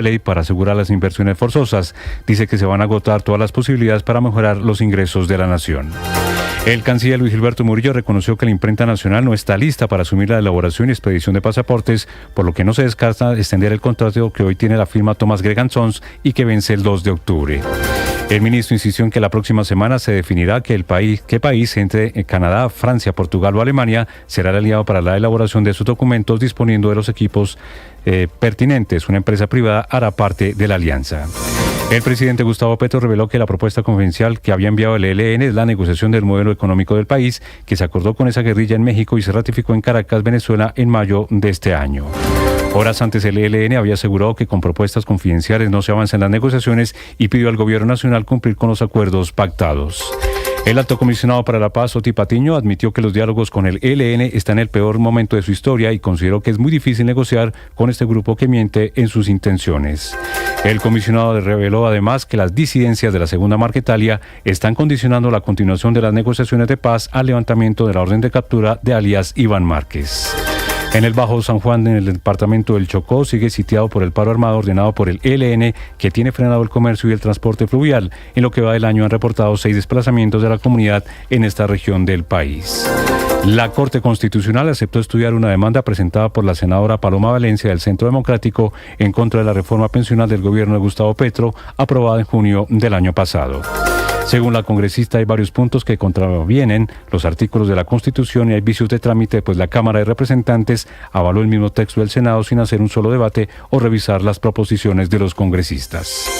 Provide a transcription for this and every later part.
ley para asegurar las inversiones forzosas. Dice que se van a agotar todas las posibilidades para mejorar los ingresos de la nación. El canciller Luis Gilberto Murillo reconoció que la imprenta nacional no está lista para asumir la elaboración y expedición de pasaportes, por lo que no se descarta extender el contrato que hoy tiene la firma Thomas Gregan Sons y que vence el 2 de octubre. El ministro insistió en que la próxima semana se definirá qué país entre Canadá, Francia, Portugal o Alemania será el aliado para la elaboración de sus documentos, disponiendo de los equipos pertinentes. Una empresa privada hará parte de la alianza. El presidente Gustavo Petro reveló que la propuesta confidencial que había enviado el ELN es la negociación del modelo económico del país, que se acordó con esa guerrilla en México y se ratificó en Caracas, Venezuela, en mayo de este año. Horas antes, el ELN había asegurado que con propuestas confidenciales no se avanza en las negociaciones y pidió al gobierno nacional cumplir con los acuerdos pactados. El alto comisionado para la paz, Oti Patiño, admitió que los diálogos con el ELN están en el peor momento de su historia y consideró que es muy difícil negociar con este grupo que miente en sus intenciones. El comisionado reveló además que las disidencias de la Segunda Marquetalia están condicionando la continuación de las negociaciones de paz al levantamiento de la orden de captura de alias Iván Márquez. En el Bajo San Juan, en el departamento del Chocó, sigue sitiado por el paro armado ordenado por el ELN, que tiene frenado el comercio y el transporte fluvial. En lo que va del año han reportado 6 desplazamientos de la comunidad en esta región del país. La Corte Constitucional aceptó estudiar una demanda presentada por la senadora Paloma Valencia del Centro Democrático en contra de la reforma pensional del gobierno de Gustavo Petro, aprobada en junio del año pasado. Según la congresista, hay varios puntos que contravienen los artículos de la Constitución y hay vicios de trámite, pues la Cámara de Representantes avaló el mismo texto del Senado sin hacer un solo debate o revisar las proposiciones de los congresistas.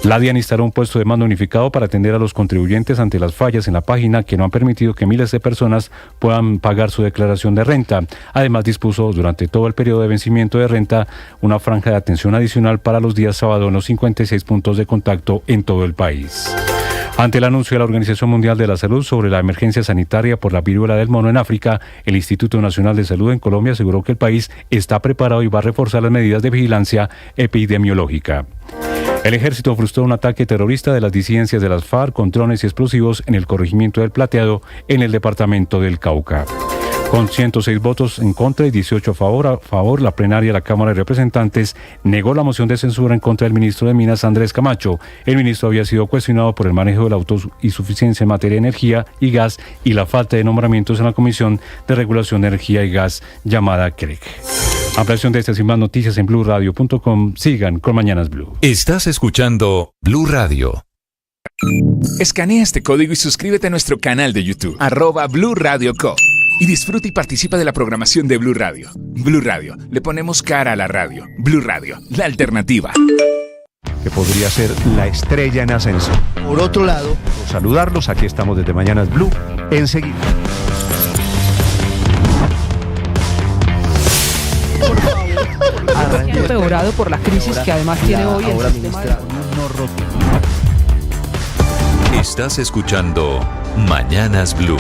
La DIAN instaló un puesto de mando unificado para atender a los contribuyentes ante las fallas en la página que no han permitido que miles de personas puedan pagar su declaración de renta. Además, dispuso durante todo el periodo de vencimiento de renta una franja de atención adicional para los días sábado en los 56 puntos de contacto en todo el país. Ante el anuncio de la Organización Mundial de la Salud sobre la emergencia sanitaria por la viruela del mono en África, el Instituto Nacional de Salud en Colombia aseguró que el país está preparado y va a reforzar las medidas de vigilancia epidemiológica. El ejército frustró un ataque terrorista de las disidencias de las FARC con drones y explosivos en el corregimiento del Plateado, en el departamento del Cauca. Con 106 votos en contra y 18 a favor, la plenaria de la Cámara de Representantes negó la moción de censura en contra del ministro de Minas, Andrés Camacho. El ministro había sido cuestionado por el manejo de la autosuficiencia en materia de energía y gas y la falta de nombramientos en la Comisión de Regulación de Energía y Gas, llamada CREG. Ampliación de estas y más noticias en blurradio.com. Sigan con Mañanas Blue. Estás escuchando Blue Radio. Escanea este código y suscríbete a nuestro canal de YouTube, @Blue Radio Co. Y disfruta y participa de la programación de Blue Radio. Blue Radio, le ponemos cara a la radio. Blue Radio, la alternativa. Que podría ser la estrella en ascenso. Por otro lado, saludarlos, aquí estamos desde Mañanas Blue, enseguida. Empeorado por la crisis que además tiene hoy el sistema de... Estás escuchando Mañanas Blue.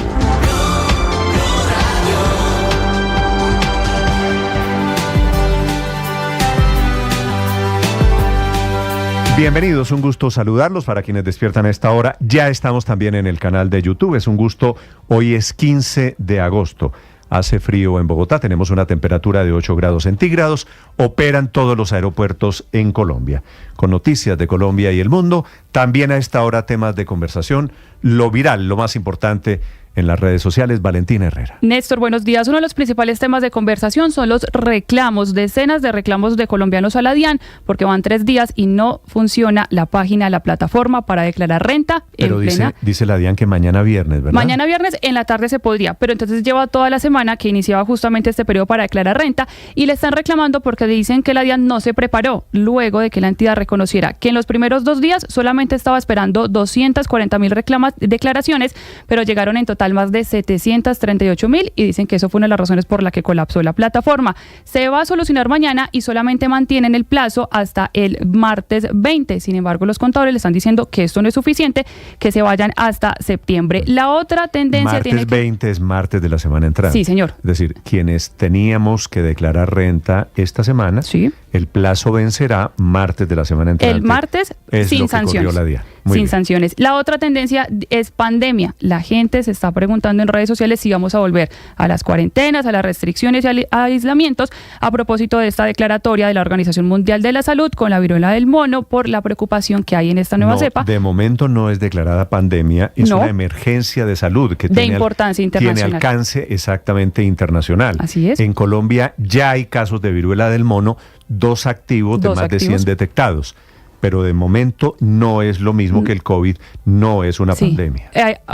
Bienvenidos, un gusto saludarlos para quienes despiertan a esta hora. Ya estamos también en el canal de YouTube, es un gusto. Hoy es 15 de agosto. Hace frío en Bogotá, tenemos una temperatura de 8 grados centígrados. Operan todos los aeropuertos en Colombia. Con noticias de Colombia y el mundo, también a esta hora temas de conversación, lo viral, lo más importante en las redes sociales. Valentina Herrera. Néstor, buenos días. Uno de los principales temas de conversación son los reclamos, decenas de reclamos de colombianos a la DIAN, porque van 3 días y no funciona la página, la plataforma para declarar renta. Pero dice la DIAN que mañana viernes, ¿verdad? Mañana viernes en la tarde se podría, pero entonces lleva toda la semana que iniciaba justamente este periodo para declarar renta y le están reclamando porque dicen que la DIAN no se preparó luego de que la entidad reconociera que en los primeros 2 días solamente estaba esperando 240,000 declaraciones, pero llegaron en total más de 738,000 y dicen que eso fue una de las razones por la que colapsó la plataforma. Se va a solucionar mañana y solamente mantienen el plazo hasta el martes 20. Sin embargo, los contadores le están diciendo que esto no es suficiente, que se vayan hasta septiembre. La otra tendencia martes 20 es martes de la semana entrante. Sí, señor. Es decir, quienes teníamos que declarar renta esta semana, sí, el plazo vencerá martes de la semana entrante. El martes es sin lo que sanciones. corrió la DIAN. sin sanciones. La otra tendencia es pandemia. La gente se está preguntando en redes sociales si vamos a volver a las cuarentenas, a las restricciones y a aislamientos a propósito de esta declaratoria de la Organización Mundial de la Salud con la viruela del mono por la preocupación que hay en esta nueva cepa. De momento no es declarada pandemia, es una emergencia de salud que tiene importancia internacional. Tiene alcance exactamente internacional. Así es. En Colombia ya hay casos de viruela del mono, 2 activos de más de 100 detectados. Pero de momento no es lo mismo que el COVID, no es una pandemia.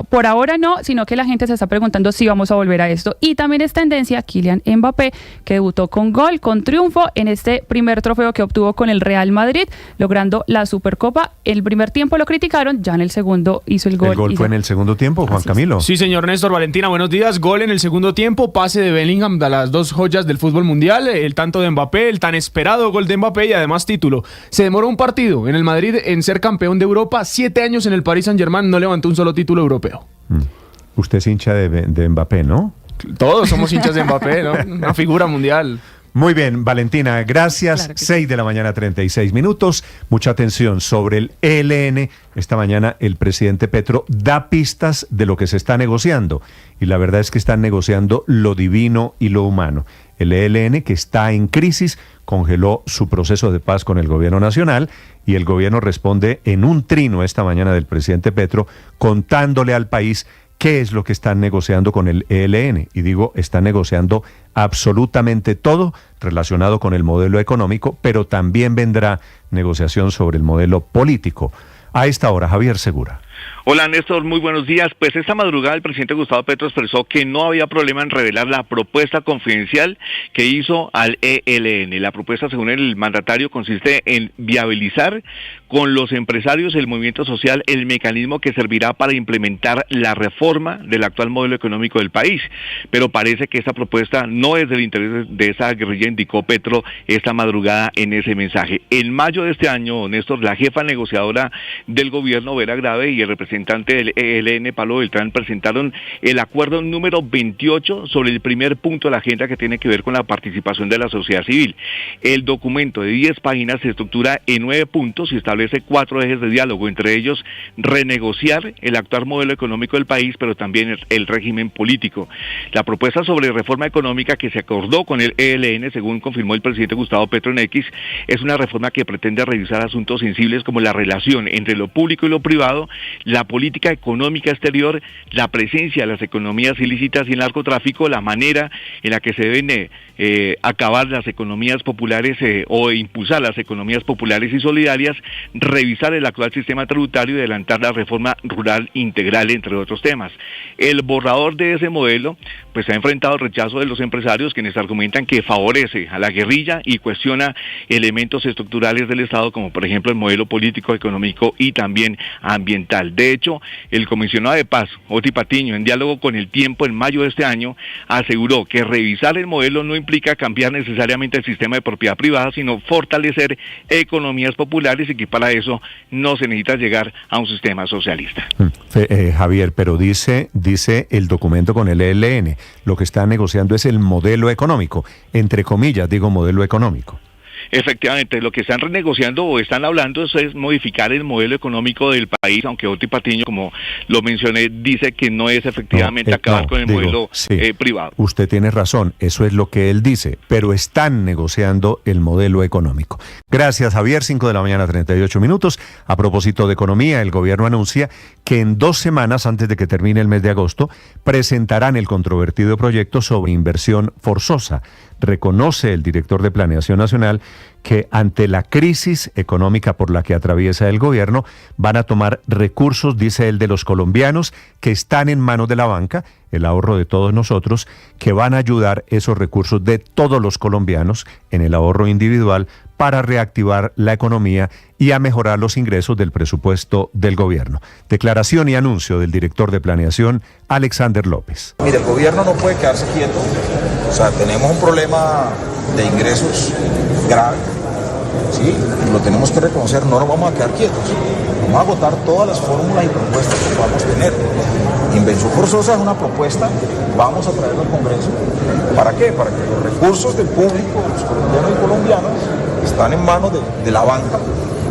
Por ahora no, sino que la gente se está preguntando si vamos a volver a esto. Y también es tendencia Kylian Mbappé, que debutó con gol, con triunfo en este primer trofeo que obtuvo con el Real Madrid, logrando la Supercopa. El primer tiempo lo criticaron, ya en el segundo hizo el gol. ¿El gol fue en el segundo tiempo, Juan Camilo? Sí, señor Néstor. Valentina, buenos días. Gol en el segundo tiempo, pase de Bellingham a las 2 joyas del fútbol mundial, el tanto de Mbappé, el tan esperado gol de Mbappé y además título. Se demoró un partido en el Madrid en ser campeón de Europa, 7 años en el Paris Saint-Germain, no levantó un solo título europeo. Usted es hincha de Mbappé, ¿no? Todos somos hinchas de Mbappé, ¿no? Una figura mundial. Muy bien, Valentina, gracias. Claro 6 de la mañana, 36 minutos. Mucha atención sobre el ELN. Esta mañana el presidente Petro da pistas de lo que se está negociando. Y la verdad es que están negociando lo divino y lo humano. El ELN, que está en crisis, congeló su proceso de paz con el gobierno nacional y el gobierno responde en un trino esta mañana del presidente Petro contándole al país qué es lo que están negociando con el ELN. Y digo, están negociando absolutamente todo relacionado con el modelo económico, pero también vendrá negociación sobre el modelo político. A esta hora, Javier Segura. Hola Néstor, muy buenos días. Pues esta madrugada el presidente Gustavo Petro expresó que no había problema en revelar la propuesta confidencial que hizo al ELN. La propuesta, según el mandatario, consiste en viabilizar con los empresarios, el movimiento social, el mecanismo que servirá para implementar la reforma del actual modelo económico del país. Pero parece que esta propuesta no es del interés de esa guerrilla, indicó Petro esta madrugada en ese mensaje. En mayo de este año, Néstor, la jefa negociadora del gobierno, Vera Grave, y el representante del ELN, Pablo Beltrán, presentaron el acuerdo número 28 sobre el primer punto de la agenda que tiene que ver con la participación de la sociedad civil. El documento de 10 páginas se estructura en 9 puntos y establece 4 ejes de diálogo, entre ellos renegociar el actual modelo económico del país, pero también el régimen político. La propuesta sobre reforma económica que se acordó con el ELN, según confirmó el presidente Gustavo Petro en X, es una reforma que pretende revisar asuntos sensibles como la relación entre lo público y lo privado, la política económica exterior, la presencia de las economías ilícitas y el narcotráfico, la manera en la que se deben acabar las economías populares o impulsar las economías populares y solidarias, revisar el actual sistema tributario y adelantar la reforma rural integral, entre otros temas. El borrador de ese modelo pues ha enfrentado el rechazo de los empresarios, quienes argumentan que favorece a la guerrilla y cuestiona elementos estructurales del Estado, como por ejemplo el modelo político, económico y también ambiental. De hecho, el comisionado de paz, Oti Patiño, en diálogo con El Tiempo en mayo de este año, aseguró que revisar el modelo no implica cambiar necesariamente el sistema de propiedad privada, sino fortalecer economías populares, y que para eso no se necesita llegar a un sistema socialista. Javier, pero dice el documento con el ELN, lo que está negociando es el modelo económico, entre comillas digo modelo económico. Efectivamente, lo que están renegociando o están hablando es modificar el modelo económico del país, aunque Oti Patiño, como lo mencioné, dice que no es efectivamente acabar con el modelo privado. Usted tiene razón, eso es lo que él dice, pero están negociando el modelo económico. Gracias, Javier. 5 de la mañana, 38 minutos. A propósito de economía, el gobierno anuncia que en 2 semanas, antes de que termine el mes de agosto, presentarán el controvertido proyecto sobre inversión forzosa. Reconoce el director de Planeación Nacional que ante la crisis económica por la que atraviesa el gobierno, van a tomar recursos, dice él, de los colombianos que están en manos de la banca, el ahorro de todos nosotros, que van a ayudar esos recursos de todos los colombianos en el ahorro individual para reactivar la economía y a mejorar los ingresos del presupuesto del gobierno. Declaración y anuncio del director de Planeación, Alexander López. Mire, el gobierno no puede quedarse quieto. O sea, tenemos un problema de ingresos grave. Sí, lo tenemos que reconocer, no nos vamos a quedar quietos. Vamos a agotar todas las fórmulas y propuestas que podamos tener. Inversión forzosa es una propuesta, vamos a traerlo al Congreso. ¿Para qué? Para que los recursos del público, los colombianos y colombianas, están en manos de la banca,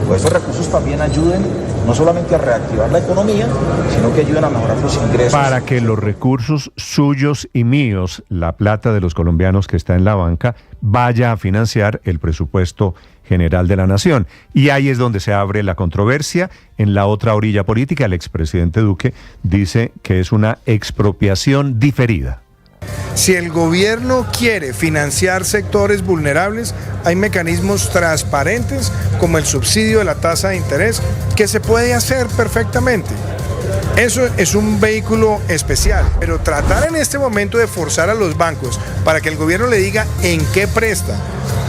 pues esos recursos también ayuden no solamente a reactivar la economía, sino que ayuden a mejorar los ingresos. Para que los recursos suyos y míos, la plata de los colombianos que está en la banca, vaya a financiar el presupuesto general de la nación. Y ahí es donde se abre la controversia. En la otra orilla política, el expresidente Duque dice que es una expropiación diferida. Si el gobierno quiere financiar sectores vulnerables, hay mecanismos transparentes como el subsidio de la tasa de interés que se puede hacer perfectamente. Eso es un vehículo especial, pero tratar en este momento de forzar a los bancos para que el gobierno le diga en qué presta,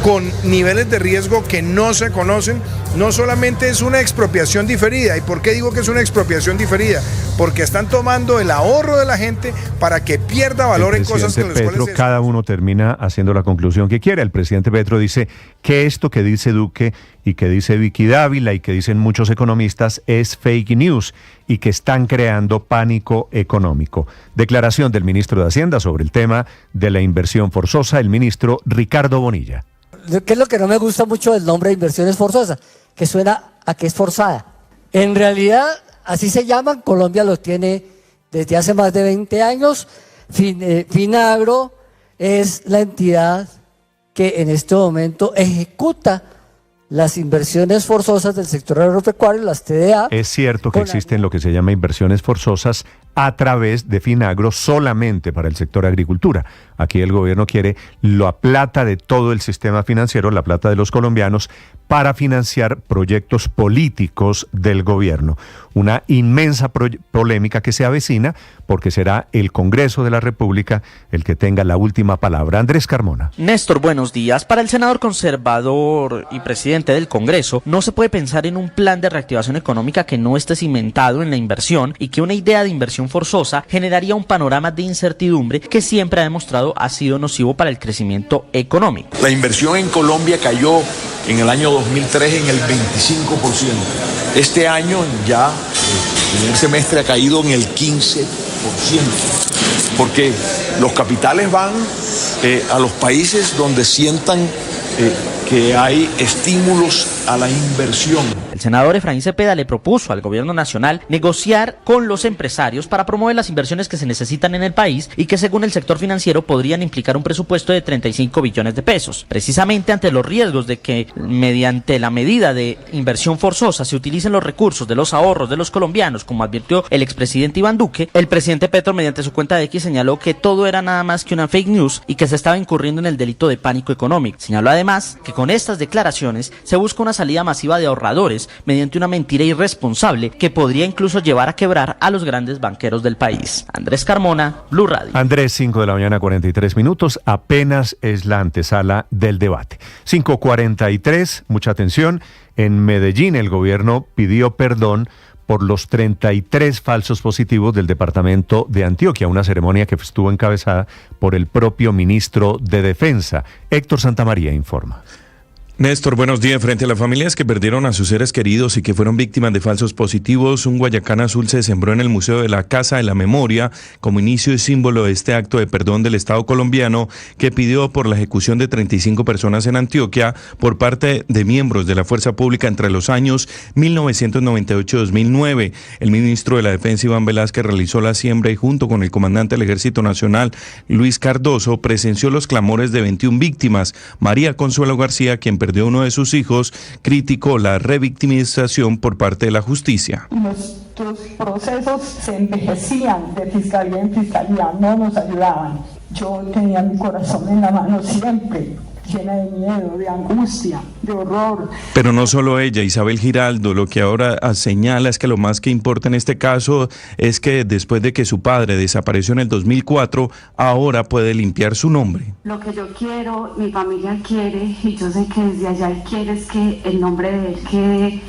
con niveles de riesgo que no se conocen, no solamente es una expropiación diferida. ¿Y por qué digo que es una expropiación diferida? Porque están tomando el ahorro de la gente para que pierda valor en cosas que los Petro, cuales... Cada uno termina haciendo la conclusión que quiere. El presidente Petro dice que esto que dice Duque y que dice Vicky Dávila y que dicen muchos economistas es fake news y que están creando pánico económico. Declaración del ministro de Hacienda sobre el tema de la inversión forzosa, el ministro Ricardo Bonilla. ¿Qué es lo que no me gusta mucho del nombre de inversiones forzosas? Que suena a que es forzada. En realidad, así se llaman, Colombia los tiene desde hace más de 20 años. Finagro es la entidad que en este momento ejecuta las inversiones forzosas del sector agropecuario, las TDA. Es cierto que existen lo que se llama inversiones forzosas a través de Finagro solamente para el sector agricultura. Aquí el gobierno quiere la plata de todo el sistema financiero, la plata de los colombianos, para financiar proyectos políticos del gobierno. Una inmensa polémica que se avecina porque será el Congreso de la República el que tenga la última palabra. Andrés Carmona. Néstor, buenos días. Para el senador conservador y presidente del Congreso, no se puede pensar en un plan de reactivación económica que no esté cimentado en la inversión y que una idea de inversión forzosa generaría un panorama de incertidumbre que siempre ha demostrado ha sido nocivo para el crecimiento económico. La inversión en Colombia cayó en el año 2003 en el 25%. Este año ya, el primer semestre ha caído en el 15%, porque los capitales van a los países donde sientan que hay estímulos a la inversión. El senador Efraín Cepeda le propuso al gobierno nacional negociar con los empresarios para promover las inversiones que se necesitan en el país y que según el sector financiero podrían implicar un presupuesto de 35 billones de pesos. Precisamente ante los riesgos de que mediante la medida de inversión forzosa se utilicen los recursos de los ahorros de los colombianos, como advirtió el expresidente Iván Duque, el presidente Petro mediante su cuenta de X señaló que todo era nada más que una fake news y que se estaba incurriendo en el delito de pánico económico. Señaló además que con estas declaraciones se busca una salida masiva de ahorradores mediante una mentira irresponsable que podría incluso llevar a quebrar a los grandes banqueros del país. Andrés Carmona, Blue Radio. Andrés, 5 de la mañana, 43 minutos. Apenas es la antesala del debate. 5:43, mucha atención. En Medellín, el gobierno pidió perdón por los 33 falsos positivos del departamento de Antioquia, una ceremonia que estuvo encabezada por el propio ministro de Defensa. Héctor Santamaría informa. Néstor, buenos días. Frente a las familias que perdieron a sus seres queridos y que fueron víctimas de falsos positivos, un Guayacán azul se sembró en el Museo de la Casa de la Memoria como inicio y símbolo de este acto de perdón del Estado colombiano que pidió por la ejecución de 35 personas en Antioquia por parte de miembros de la Fuerza Pública entre los años 1998 y 2009. El ministro de la Defensa, Iván Velázquez, realizó la siembra y junto con el comandante del Ejército Nacional, Luis Cardoso, presenció los clamores de 21 víctimas. María Consuelo García, quien perdió uno de sus hijos, criticó la revictimización por parte de la justicia. Nuestros procesos se envejecían de fiscalía en fiscalía, no nos ayudaban. Yo tenía mi corazón en la mano siempre, llena de miedo, de angustia, de horror. Pero no solo ella, Isabel Giraldo, lo que ahora señala es que lo más que importa en este caso es que después de que su padre desapareció en el 2004, ahora puede limpiar su nombre. Lo que yo quiero, mi familia quiere, y yo sé que desde allá él quiere es que el nombre de él quede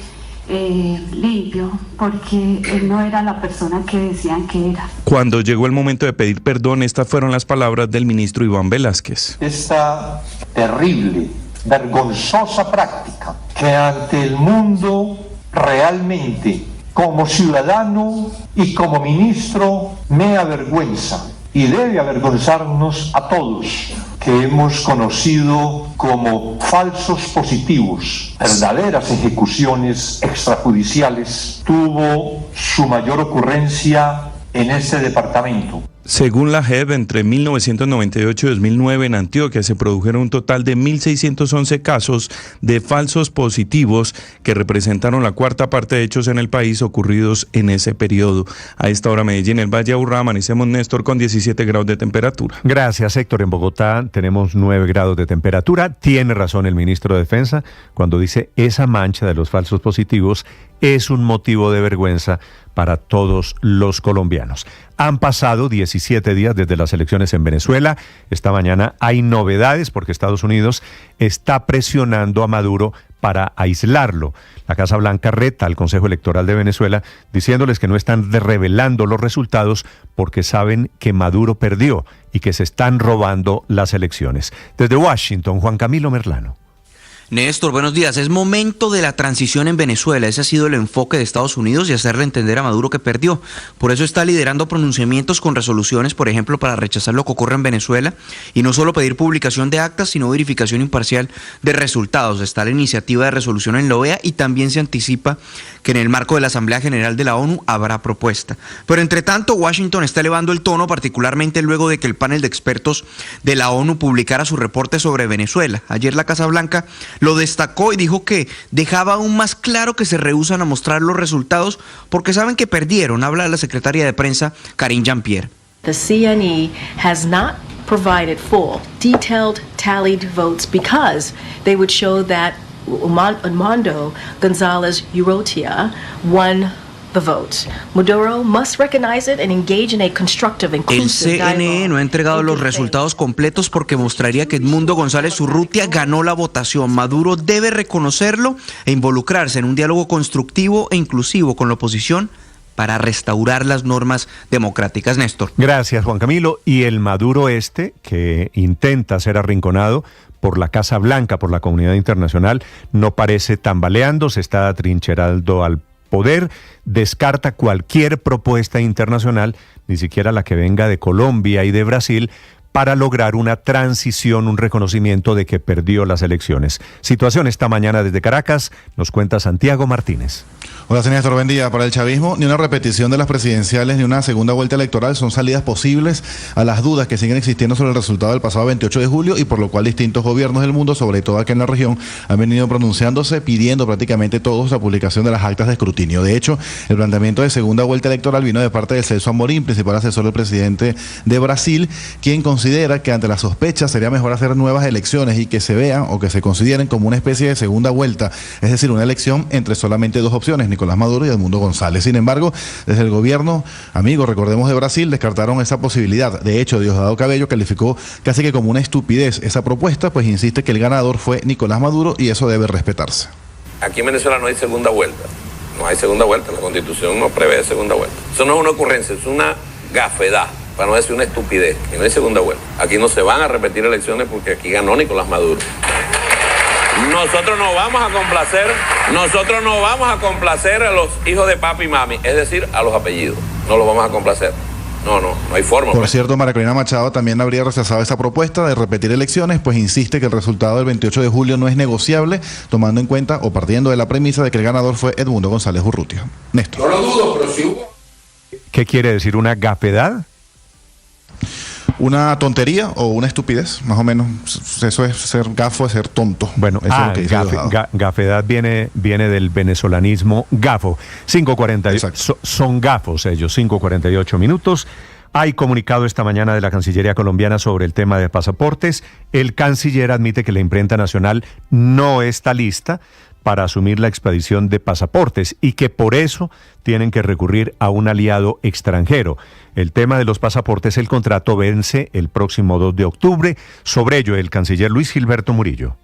limpio, porque él no era la persona que decían que era. Cuando llegó el momento de pedir perdón, estas fueron las palabras del ministro Iván Velázquez. Esta terrible, vergonzosa práctica que ante el mundo realmente, como ciudadano y como ministro, me avergüenza y debe avergonzarnos a todos, que hemos conocido como falsos positivos, verdaderas ejecuciones extrajudiciales, tuvo su mayor ocurrencia en este departamento. Según la JEP, entre 1998 y 2009 en Antioquia se produjeron un total de 1.611 casos de falsos positivos que representaron la cuarta parte de hechos en el país ocurridos en ese periodo. A esta hora Medellín, el Valle de Aburrá, amanecemos, Néstor, con 17 grados de temperatura. Gracias, Héctor. En Bogotá tenemos 9 grados de temperatura. Tiene razón el ministro de Defensa cuando dice esa mancha de los falsos positivos es un motivo de vergüenza para todos los colombianos. Han pasado 17 días desde las elecciones en Venezuela. Esta mañana hay novedades porque Estados Unidos está presionando a Maduro para aislarlo. La Casa Blanca reta al Consejo Electoral de Venezuela diciéndoles que no están revelando los resultados porque saben que Maduro perdió y que se están robando las elecciones. Desde Washington, Juan Camilo Merlano. Néstor, buenos días. Es momento de la transición en Venezuela. Ese ha sido el enfoque de Estados Unidos y hacerle entender a Maduro que perdió. Por eso está liderando pronunciamientos con resoluciones, por ejemplo, para rechazar lo que ocurre en Venezuela y no solo pedir publicación de actas, sino verificación imparcial de resultados. Está la iniciativa de resolución en la OEA y también se anticipa que en el marco de la Asamblea General de la ONU habrá propuesta. Pero entre tanto, Washington está elevando el tono, particularmente luego de que el panel de expertos de la ONU publicara su reporte sobre Venezuela. Ayer la Casa Blanca lo destacó y dijo que dejaba aún más claro que se rehúsan a mostrar los resultados porque saben que perdieron. Habla la secretaria de prensa, Karine Jean-Pierre. The CNE has not provided full, detailed, tallied votes because they would show that Armando González Urrutia won the votes. Maduro must recognize it and engage in a constructive, inclusive dialogue. El CNE no ha entregado los resultados completos porque mostraría que Edmundo González Urrutia ganó la votación. Maduro debe reconocerlo e involucrarse en un diálogo constructivo e inclusivo con la oposición para restaurar las normas democráticas. Néstor. Gracias, Juan Camilo. Y el Maduro que intenta ser arrinconado por la Casa Blanca, por la comunidad internacional, no parece tambaleando, se está atrincherando al poder, descarta cualquier propuesta internacional, ni siquiera la que venga de Colombia y de Brasil, para lograr una transición, un reconocimiento de que perdió las elecciones. Situación esta mañana desde Caracas, nos cuenta Santiago Martínez. Hola, señor Néstor, buen día. Para el chavismo, ni una repetición de las presidenciales ni una segunda vuelta electoral son salidas posibles a las dudas que siguen existiendo sobre el resultado del pasado 28 de julio y por lo cual distintos gobiernos del mundo, sobre todo aquí en la región, han venido pronunciándose, pidiendo prácticamente todos la publicación de las actas de escrutinio. De hecho, el planteamiento de segunda vuelta electoral vino de parte de Celso Amorim, principal asesor del presidente de Brasil, quien considera que ante las sospechas sería mejor hacer nuevas elecciones y que se vean o que se consideren como una especie de segunda vuelta, es decir, una elección entre solamente dos opciones, Nicolás Maduro y Edmundo González. Sin embargo, desde el gobierno, amigos, recordemos, de Brasil, descartaron esa posibilidad. De hecho, Diosdado Cabello calificó casi que como una estupidez esa propuesta, pues insiste que el ganador fue Nicolás Maduro y eso debe respetarse. Aquí en Venezuela no hay segunda vuelta. No hay segunda vuelta. La Constitución no prevé segunda vuelta. Eso no es una ocurrencia, es una gafedad, para no decir una estupidez. Y no hay segunda vuelta. Aquí no se van a repetir elecciones porque aquí ganó Nicolás Maduro. Nosotros no vamos a complacer a los hijos de papi y mami, es decir, a los apellidos. No los vamos a complacer. No hay forma. Por cierto, María Corina Machado también habría rechazado esa propuesta de repetir elecciones, pues insiste que el resultado del 28 de julio no es negociable, tomando en cuenta o partiendo de la premisa de que el ganador fue Edmundo González Urrutia. Néstor. No lo dudo, pero sí hubo. ¿Qué quiere decir una gafedad? Una tontería o una estupidez, más o menos. Eso es ser gafo, es ser tonto. Bueno, eso es lo que dice gafedad viene del venezolanismo gafo. 5:40, son gafos ellos, 5:48 minutos. Hay comunicado esta mañana de la Cancillería colombiana sobre el tema de pasaportes. El canciller admite que la imprenta nacional no está lista para asumir la expedición de pasaportes y que por eso tienen que recurrir a un aliado extranjero. El tema de los pasaportes, el contrato vence el próximo 2 de octubre. Sobre ello, el canciller Luis Gilberto Murillo.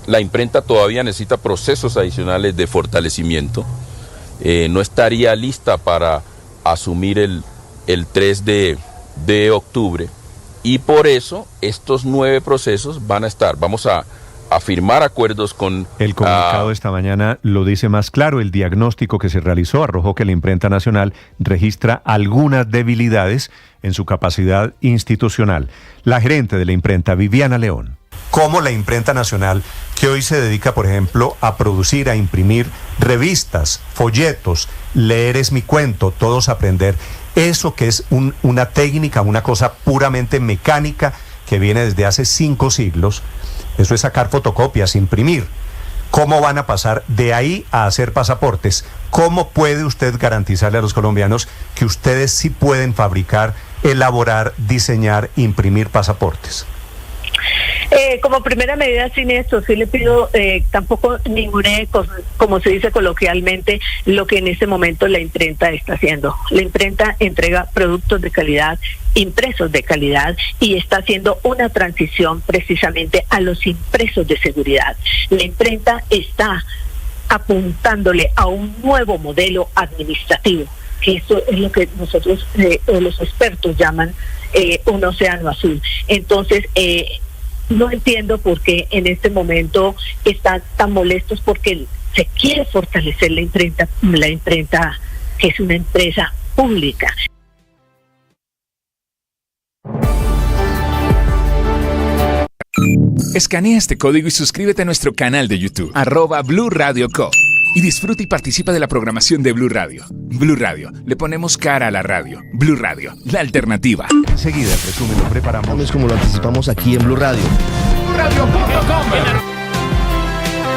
La imprenta todavía necesita procesos adicionales de fortalecimiento. No estaría lista para asumir el 3 de octubre y por eso estos 9 procesos van a estar. Vamos a a firmar acuerdos con... El comunicado de esta mañana lo dice más claro. El diagnóstico que se realizó arrojó que la imprenta nacional registra algunas debilidades en su capacidad institucional. La gerente de la imprenta, Viviana León. ¿Cómo la imprenta nacional, que hoy se dedica, por ejemplo, a producir, a imprimir revistas, folletos, leer es mi cuento, todos aprender, eso que es una técnica, una cosa puramente mecánica que viene desde hace 5 siglos, eso es sacar fotocopias, imprimir. ¿Cómo van a pasar de ahí a hacer pasaportes? ¿Cómo puede usted garantizarle a los colombianos que ustedes sí pueden fabricar, elaborar, diseñar, imprimir pasaportes? Como primera medida, Néstor, sí le pido tampoco ningune, como se dice coloquialmente, lo que en este momento la imprenta está haciendo. La imprenta entrega productos de calidad, impresos de calidad, y está haciendo una transición precisamente a los impresos de seguridad. La imprenta está apuntándole a un nuevo modelo administrativo, que eso es lo que nosotros, los expertos, llaman un océano azul. Entonces, no entiendo por qué en este momento están tan molestos, porque se quiere fortalecer la imprenta que es una empresa pública. Escanea este código y suscríbete a nuestro canal de YouTube, @Blue Radio Co. Y disfruta y participa de la programación de Blue Radio. Blue Radio, le ponemos cara a la radio. Blue Radio, la alternativa. Enseguida el resumen lo preparamos. Es como lo anticipamos aquí en Blue Radio.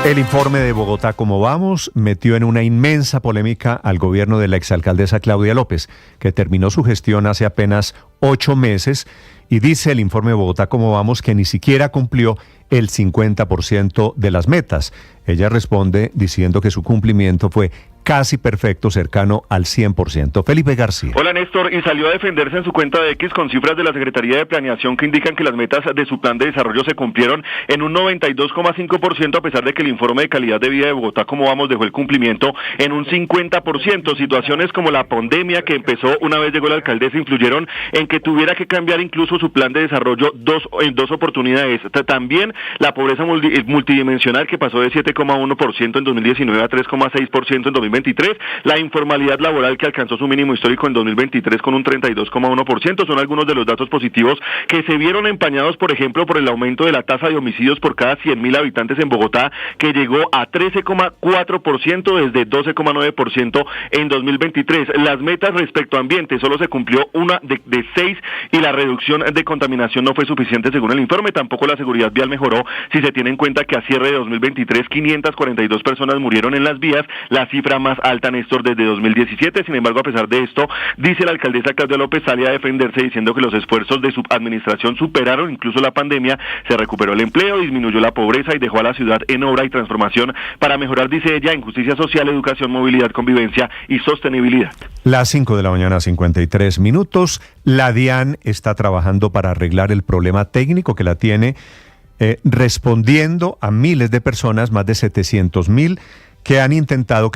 El informe de Bogotá, ¿Cómo vamos?, metió en una inmensa polémica al gobierno de la exalcaldesa Claudia López, que terminó su gestión hace apenas 8 meses, y dice el informe de Bogotá, ¿Cómo vamos?, que ni siquiera cumplió el 50% de las metas. Ella responde diciendo que su cumplimiento fue casi perfecto, cercano al 100%. Felipe García. Hola, Néstor, y salió a defenderse en su cuenta de X con cifras de la Secretaría de Planeación que indican que las metas de su plan de desarrollo se cumplieron en un 92,5%, a pesar de que el informe de calidad de vida de Bogotá, Cómo vamos, dejó el cumplimiento en un 50%. Situaciones como la pandemia, que empezó una vez llegó la alcaldesa, influyeron en que tuviera que cambiar incluso su plan de desarrollo en dos oportunidades. También la pobreza multidimensional, que pasó de 7,1% en 2019 a 3,6% en 2023, la informalidad laboral, que alcanzó su mínimo histórico en 2023 con un 32,1%, son algunos de los datos positivos que se vieron empañados, por ejemplo, por el aumento de la tasa de homicidios por cada 100.000 habitantes en Bogotá, que llegó a 13,4% desde 12,9% en 2023. Las metas respecto a ambiente, solo se cumplió una de 6, y la reducción de contaminación no fue suficiente según el informe. Tampoco la seguridad vial mejoró, si se tiene en cuenta que a cierre de 2023 542 personas murieron en las vías, la cifra más alta, Néstor, desde 2017. Sin embargo, a pesar de esto, dice la alcaldesa Claudia López, sale a defenderse diciendo que los esfuerzos de su administración superaron incluso la pandemia, se recuperó el empleo, disminuyó la pobreza y dejó a la ciudad en obra y transformación para mejorar, dice ella, en justicia social, educación, movilidad, convivencia y sostenibilidad. Las 5 de la mañana, 53 minutos. La DIAN está trabajando para arreglar el problema técnico que la tiene, respondiendo a miles de personas, más de 700.000, que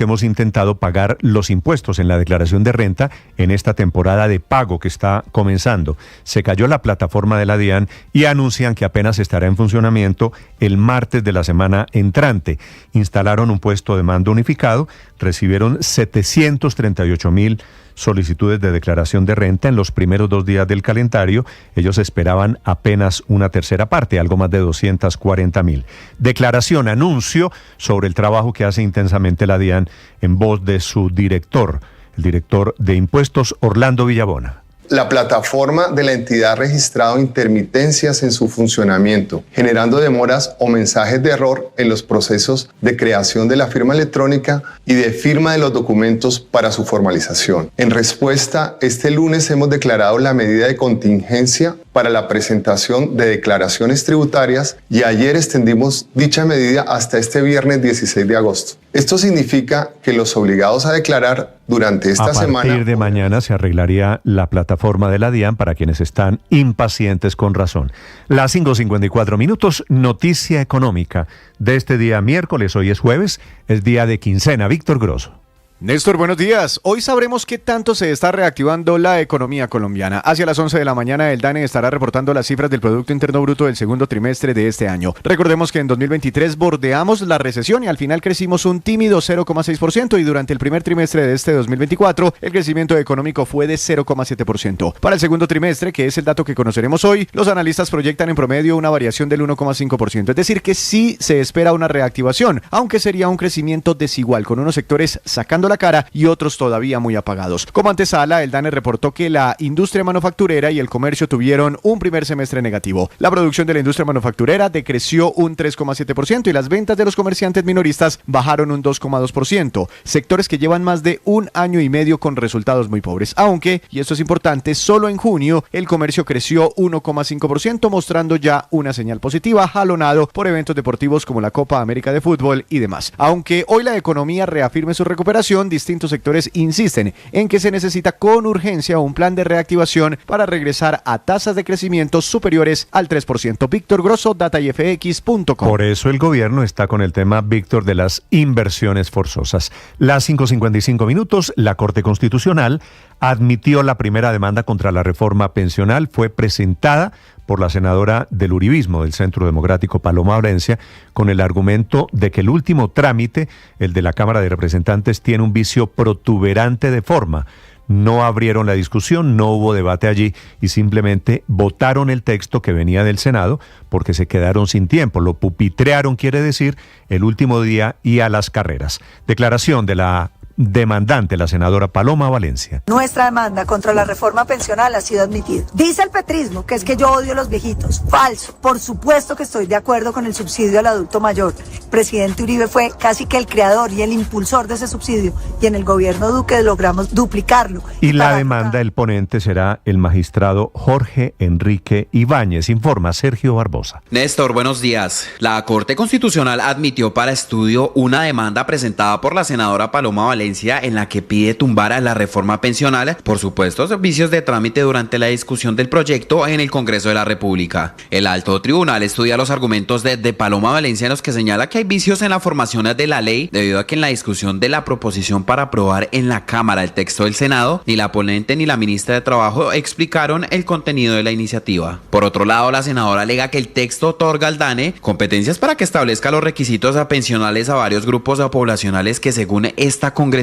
hemos intentado pagar los impuestos en la declaración de renta en esta temporada de pago que está comenzando. Se cayó la plataforma de la DIAN y anuncian que apenas estará en funcionamiento el martes de la semana entrante. Instalaron un puesto de mando unificado, recibieron 738.000 solicitudes de declaración de renta en los primeros 2 días del calendario. Ellos esperaban apenas una tercera parte, algo más de 240.000. Declaración, anuncio sobre el trabajo que hace intensamente la DIAN en voz de su director, el director de impuestos, Orlando Villabona. La plataforma de la entidad ha registrado intermitencias en su funcionamiento, generando demoras o mensajes de error en los procesos de creación de la firma electrónica y de firma de los documentos para su formalización. En respuesta, este lunes hemos declarado la medida de contingencia para la presentación de declaraciones tributarias y ayer extendimos dicha medida hasta este viernes 16 de agosto. Esto significa que los obligados a declarar durante esta semana... A partir de mañana se arreglaría la plataforma de la DIAN para quienes están impacientes con razón. Las 5:54 minutos, noticia económica de este día miércoles. Hoy es jueves, es día de quincena. Víctor Grosso. Néstor, buenos días. Hoy sabremos qué tanto se está reactivando la economía colombiana. Hacia las 11 de la mañana el DANE estará reportando las cifras del Producto Interno Bruto del segundo trimestre de este año. Recordemos que en 2023 bordeamos la recesión y al final crecimos un tímido 0,6% y durante el primer trimestre de este 2024 el crecimiento económico fue de 0,7%. Para el segundo trimestre, que es el dato que conoceremos hoy, los analistas proyectan en promedio una variación del 1,5%. Es decir, que sí se espera una reactivación, aunque sería un crecimiento desigual, con unos sectores sacando la cara y otros todavía muy apagados. Como antesala, el DANE reportó que la industria manufacturera y el comercio tuvieron un primer semestre negativo. La producción de la industria manufacturera decreció un 3,7% y las ventas de los comerciantes minoristas bajaron un 2,2%, sectores que llevan más de un año y medio con resultados muy pobres. Aunque, y esto es importante, solo en junio el comercio creció 1,5%, mostrando ya una señal positiva, jalonado por eventos deportivos como la Copa América de Fútbol y demás. Aunque hoy la economía reafirme su recuperación, distintos sectores insisten en que se necesita con urgencia un plan de reactivación para regresar a tasas de crecimiento superiores al 3%. Víctor Grosso, datayfx.com. Por eso el gobierno está con el tema, Víctor, de las inversiones forzosas. Las 5:55 minutos, la Corte Constitucional admitió la primera demanda contra la reforma pensional. Fue presentada por la senadora del uribismo del Centro Democrático, Paloma Valencia, con el argumento de que el último trámite, el de la Cámara de Representantes, tiene un vicio protuberante de forma. No abrieron la discusión, no hubo debate allí y simplemente votaron el texto que venía del Senado porque se quedaron sin tiempo. Lo pupitrearon, quiere decir, el último día y a las carreras. Declaración de la demandante, la senadora Paloma Valencia. Nuestra demanda contra la reforma pensional ha sido admitida. Dice el petrismo que es que yo odio a los viejitos. Falso. Por supuesto que estoy de acuerdo con el subsidio al adulto mayor. El presidente Uribe fue casi que el creador y el impulsor de ese subsidio y en el gobierno Duque logramos duplicarlo. Y la demanda, el ponente será el magistrado Jorge Enrique Ibáñez. Informa Sergio Barbosa. Néstor, buenos días. La Corte Constitucional admitió para estudio una demanda presentada por la senadora Paloma Valencia en la que pide tumbar a la reforma pensional por supuestos vicios de trámite durante la discusión del proyecto en el Congreso de la República. El alto tribunal estudia los argumentos de Paloma Valencia en los que señala que hay vicios en la formación de la ley debido a que en la discusión de la proposición para aprobar en la Cámara el texto del Senado, ni la ponente ni la ministra de Trabajo explicaron el contenido de la iniciativa. Por otro lado, la senadora alega que el texto otorga al DANE competencias para que establezca los requisitos pensionales a varios grupos poblacionales que según esta congresista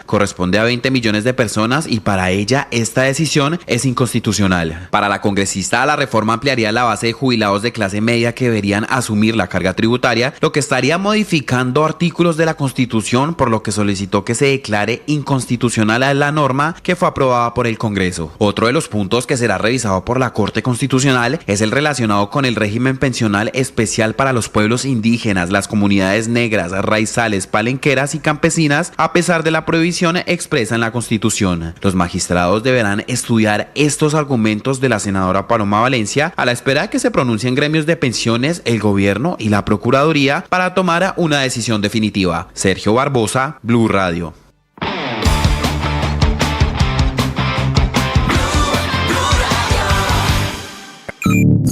corresponde a 20 millones de personas y para ella esta decisión es inconstitucional. Para la congresista, la reforma ampliaría la base de jubilados de clase media que deberían asumir la carga tributaria, lo que estaría modificando artículos de la Constitución, por lo que solicitó que se declare inconstitucional a la norma que fue aprobada por el Congreso. Otro de los puntos que será revisado por la Corte Constitucional es el relacionado con el régimen pensional especial para los pueblos indígenas, las comunidades negras, raizales, palenqueras y campesinas, a pesar de la prohibición expresa en la Constitución. Los magistrados deberán estudiar estos argumentos de la senadora Paloma Valencia a la espera de que se pronuncien gremios de pensiones, el gobierno y la Procuraduría para tomar una decisión definitiva. Sergio Barbosa, Blue Radio.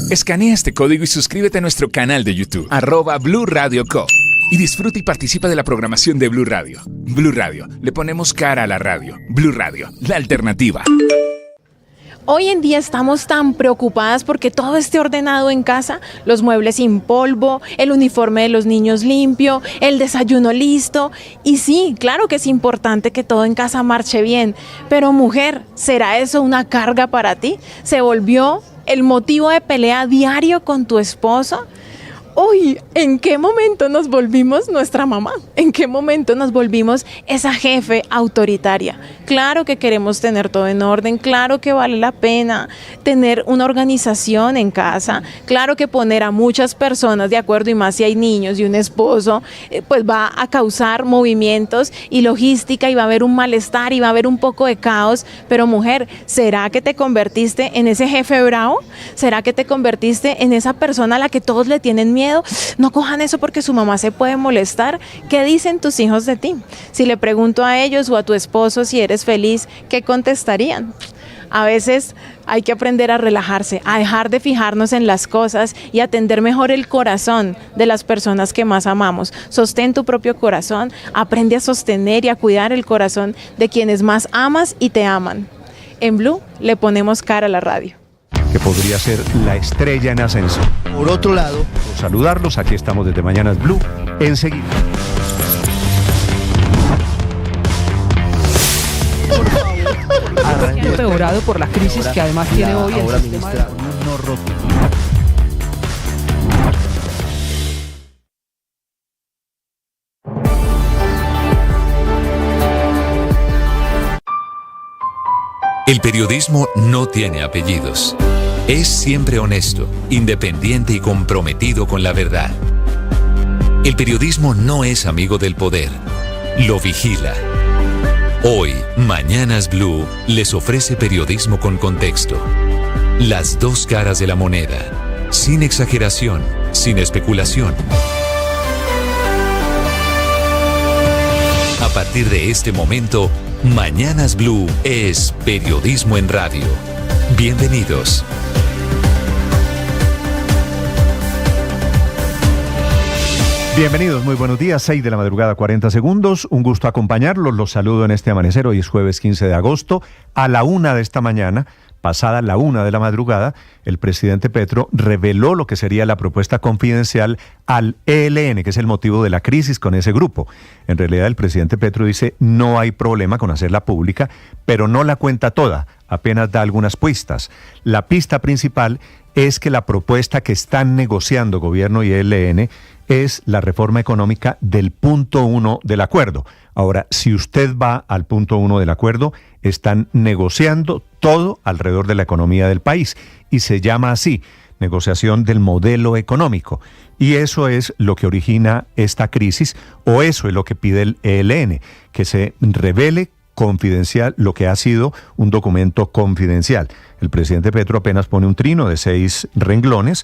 Escanea este código y suscríbete a nuestro canal de YouTube, @Blue Radio Co. Y disfruta y participa de la programación de Blue Radio. Blue Radio, le ponemos cara a la radio. Blue Radio, la alternativa. Hoy en día estamos tan preocupadas porque todo esté ordenado en casa, los muebles sin polvo, el uniforme de los niños limpio, el desayuno listo. Y sí, claro que es importante que todo en casa marche bien, pero mujer, ¿será eso una carga para ti? ¿Se volvió el motivo de pelea diario con tu esposo? Uy, ¿en qué momento nos volvimos nuestra mamá? ¿En qué momento nos volvimos esa jefe autoritaria? Claro que queremos tener todo en orden, claro que vale la pena tener una organización en casa, claro que poner a muchas personas de acuerdo y más si hay niños y un esposo, pues va a causar movimientos y logística y va a haber un malestar y va a haber un poco de caos, pero mujer, ¿será que te convertiste en ese jefe bravo? ¿Será que te convertiste en esa persona a la que todos le tienen miedo? No cojan eso porque su mamá se puede molestar. ¿Qué dicen tus hijos de ti? Si le pregunto a ellos o a tu esposo si eres feliz, ¿qué contestarían? A veces hay que aprender a relajarse, a dejar de fijarnos en las cosas y atender mejor el corazón de las personas que más amamos. Sostén tu propio corazón, aprende a sostener y a cuidar el corazón de quienes más amas y te aman. En Blue le ponemos cara a la radio. Que podría ser la estrella en ascenso. Por otro lado, saludarlos, aquí estamos desde Mañanas Blue, enseguida. Empeorado por la crisis que además tiene hoy el sistema de... El periodismo no tiene apellidos. Es siempre honesto, independiente y comprometido con la verdad. El periodismo no es amigo del poder, lo vigila. Hoy, Mañanas Blue les ofrece periodismo con contexto. Las dos caras de la moneda, sin exageración, sin especulación. A partir de este momento, Mañanas Blue es periodismo en radio. Bienvenidos. Bienvenidos, muy buenos días, 6 de la madrugada, 40 segundos. Un gusto acompañarlos, los saludo en este amanecer. Hoy es jueves 15 de agosto. A la 1 de esta mañana, pasada la 1 de la madrugada, el presidente Petro reveló lo que sería la propuesta confidencial al ELN, que es el motivo de la crisis con ese grupo. En realidad, el presidente Petro dice no hay problema con hacerla pública, pero no la cuenta toda, apenas da algunas pistas. La pista principal es que la propuesta que están negociando gobierno y ELN es la reforma económica del punto 1 del acuerdo. Ahora, si usted va al punto 1 del acuerdo, están negociando todo alrededor de la economía del país y se llama así, negociación del modelo económico. Y eso es lo que origina esta crisis, o eso es lo que pide el ELN, que se revele confidencial lo que ha sido un documento confidencial. El presidente Petro apenas pone un trino de 6 renglones,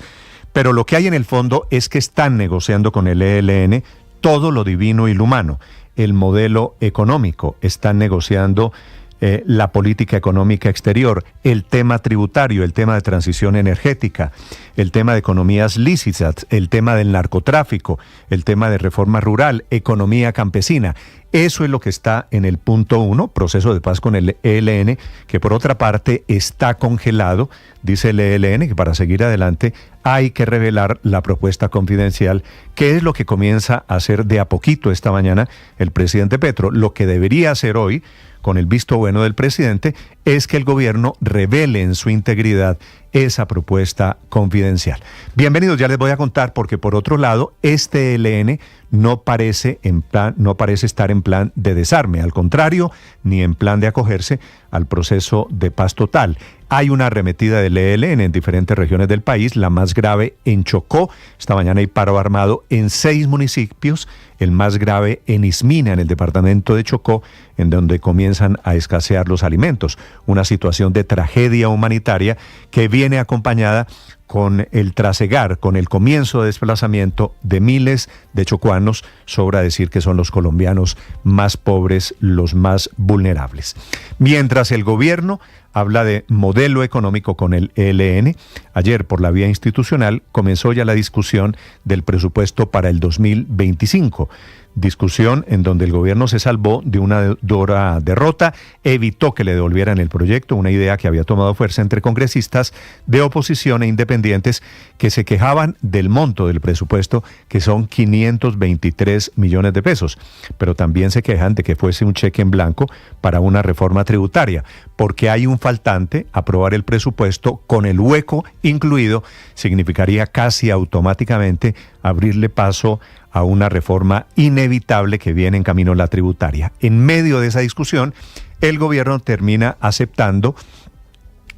pero lo que hay en el fondo es que están negociando con el ELN todo lo divino y lo humano. El modelo económico, están negociando la política económica exterior, el tema tributario, el tema de transición energética, el tema de economías lícitas, el tema del narcotráfico, el tema de reforma rural, economía campesina. Eso es lo que está en el punto 1, proceso de paz con el ELN, que por otra parte está congelado. Dice el ELN que para seguir adelante hay que revelar la propuesta confidencial, que es lo que comienza a hacer de a poquito esta mañana el presidente Petro. Lo que debería hacer hoy, con el visto bueno del presidente, es que el gobierno revele en su integridad esa propuesta confidencial. Bienvenidos, ya les voy a contar, porque por otro lado, este ELN no parece estar en plan de desarme, al contrario, ni en plan de acogerse al proceso de paz total. Hay una arremetida del ELN en diferentes regiones del país, la más grave en Chocó. Esta mañana hay paro armado en 6 municipios, el más grave en Ismina, en el departamento de Chocó, en donde comienzan a escasear los alimentos. Una situación de tragedia humanitaria que viene acompañada con el trasegar, con el comienzo de desplazamiento de miles de chocuanos. Sobra decir que son los colombianos más pobres, los más vulnerables. Mientras el gobierno habla de modelo económico con el ELN, ayer por la vía institucional comenzó ya la discusión del presupuesto para el 2025. Discusión en donde el gobierno se salvó de una dura derrota, evitó que le devolvieran el proyecto, una idea que había tomado fuerza entre congresistas de oposición e independientes que se quejaban del monto del presupuesto, que son 523 millones de pesos, pero también se quejan de que fuese un cheque en blanco para una reforma tributaria, porque hay un faltante. Aprobar el presupuesto con el hueco incluido significaría casi automáticamente abrirle paso a una reforma inevitable que viene en camino, la tributaria. En medio de esa discusión, el gobierno termina aceptando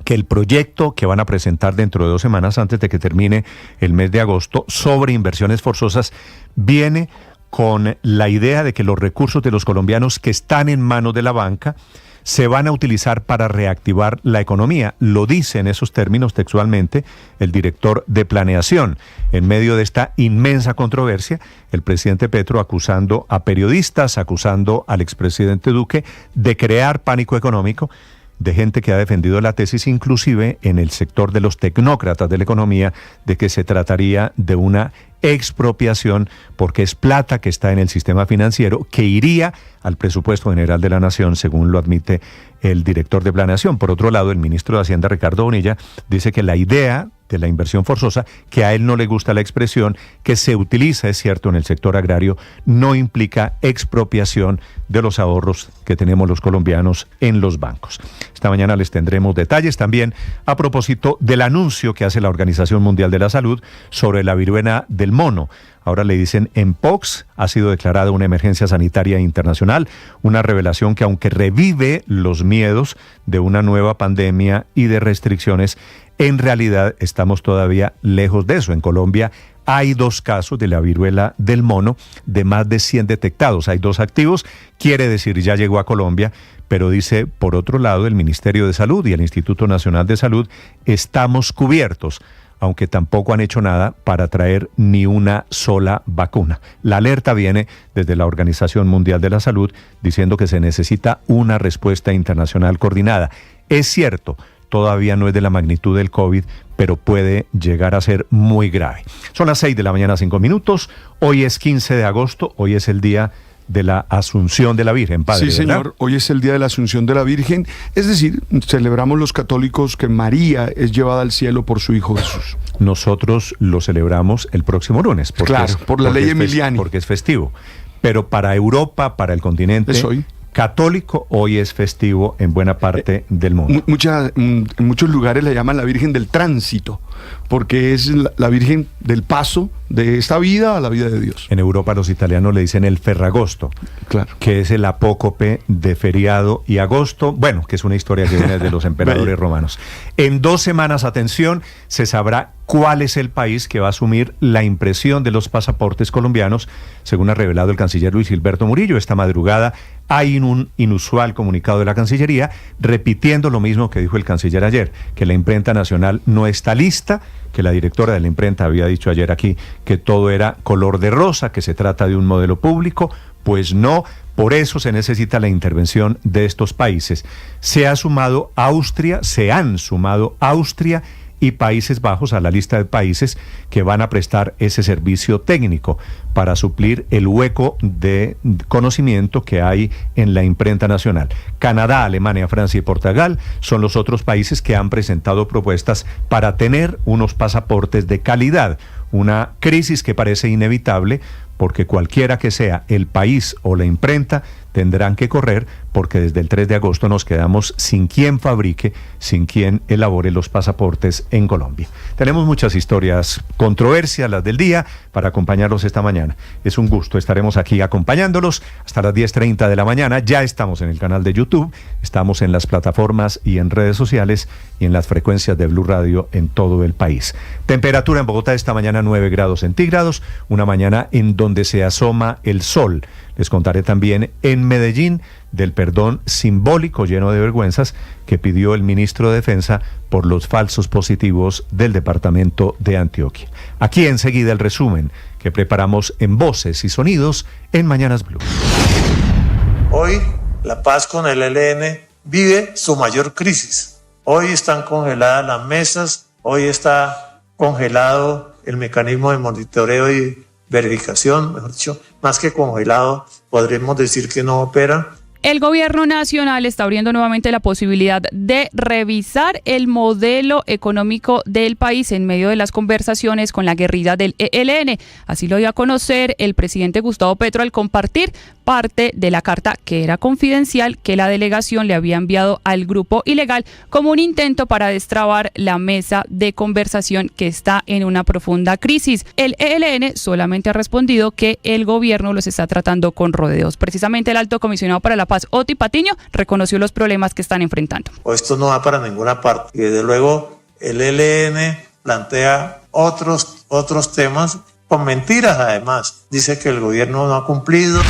que el proyecto que van a presentar dentro de 2 semanas, antes de que termine el mes de agosto, sobre inversiones forzosas, viene con la idea de que los recursos de los colombianos que están en manos de la banca se van a utilizar para reactivar la economía. Lo dice en esos términos textualmente el director de Planeación. En medio de esta inmensa controversia, el presidente Petro acusando a periodistas, acusando al expresidente Duque de crear pánico económico. de gente que ha defendido la tesis, inclusive en el sector de los tecnócratas de la economía, de que se trataría de una expropiación porque es plata que está en el sistema financiero que iría al presupuesto general de la Nación, según lo admite el director de Planeación. Por otro lado, el ministro de Hacienda, Ricardo Bonilla, dice que la idea de la inversión forzosa, que a él no le gusta la expresión, que se utiliza, es cierto, en el sector agrario, no implica expropiación de los ahorros que tenemos los colombianos en los bancos. Esta mañana les tendremos detalles también a propósito del anuncio que hace la Organización Mundial de la Salud sobre la viruela del mono. Ahora le dicen Mpox, ha sido declarada una emergencia sanitaria internacional, una revelación que, aunque revive los miedos de una nueva pandemia y de restricciones, en realidad estamos todavía lejos de eso. En Colombia hay 2 casos de la viruela del mono, de más de 100 detectados. Hay 2 activos, quiere decir ya llegó a Colombia, pero dice, por otro lado, el Ministerio de Salud y el Instituto Nacional de Salud, estamos cubiertos, aunque tampoco han hecho nada para traer ni una sola vacuna. La alerta viene desde la Organización Mundial de la Salud diciendo que se necesita una respuesta internacional coordinada. Es cierto, todavía no es de la magnitud del COVID, pero puede llegar a ser muy grave. Son las 6 de la mañana, 5 minutos. Hoy es 15 de agosto, hoy es el día de la Asunción de la Virgen, Padre. Sí, señor, ¿verdad? Hoy es el día de la Asunción de la Virgen, es decir, celebramos los católicos que María es llevada al cielo por su Hijo Jesús. Nosotros lo celebramos el próximo lunes. Claro, por la ley Emiliani. Porque es festivo. Pero para Europa, para el continente es hoy católico, hoy es festivo en buena parte del mundo. En muchos lugares la llaman la Virgen del Tránsito, porque es la Virgen del paso de esta vida a la vida de Dios. En Europa los italianos le dicen el Ferragosto, claro, que es el apócope de feriado, y agosto, bueno, que es una historia que viene de los emperadores romanos. En 2 semanas, atención, se sabrá cuál es el país que va a asumir la impresión de los pasaportes colombianos, según ha revelado el canciller Luis Gilberto Murillo. Esta madrugada hay un inusual comunicado de la Cancillería repitiendo lo mismo que dijo el canciller ayer, que la imprenta nacional no está lista, que la directora de la imprenta había dicho ayer aquí que todo era color de rosa, que se trata de un modelo público. Pues no, por eso se necesita la intervención de estos países. Se han sumado Austria y Países Bajos a la lista de países que van a prestar ese servicio técnico para suplir el hueco de conocimiento que hay en la imprenta nacional. Canadá, Alemania, Francia y Portugal son los otros países que han presentado propuestas para tener unos pasaportes de calidad. Una crisis que parece inevitable porque cualquiera que sea el país o la imprenta tendrán que correr, porque desde el 3 de agosto nos quedamos sin quien fabrique, sin quien elabore los pasaportes en Colombia. Tenemos muchas historias, controversias, las del día, para acompañarlos esta mañana. Es un gusto, estaremos aquí acompañándolos hasta las 10:30 de la mañana. Ya estamos en el canal de YouTube, estamos en las plataformas y en redes sociales y en las frecuencias de Blue Radio en todo el país. Temperatura en Bogotá esta mañana 9 grados centígrados, una mañana en donde se asoma el sol. Les contaré también en Medellín del perdón simbólico lleno de vergüenzas que pidió el ministro de Defensa por los falsos positivos del departamento de Antioquia. Aquí enseguida el resumen que preparamos en Voces y Sonidos en Mañanas Blue. Hoy la paz con el ELN vive su mayor crisis. Hoy están congeladas las mesas, hoy está congelado el mecanismo de monitoreo y verificación, mejor dicho, más que congelado, podremos decir que no opera. El gobierno nacional está abriendo nuevamente la posibilidad de revisar el modelo económico del país en medio de las conversaciones con la guerrilla del ELN. Así lo dio a conocer el presidente Gustavo Petro al compartir parte de la carta que era confidencial que la delegación le había enviado al grupo ilegal como un intento para destrabar la mesa de conversación que está en una profunda crisis. El ELN solamente ha respondido que el gobierno los está tratando con rodeos. Precisamente el alto comisionado para la paz, Oti Patiño, reconoció los problemas que están enfrentando. Esto no va para ninguna parte y desde luego el ELN plantea otros temas con mentiras además. Dice que el gobierno no ha cumplido.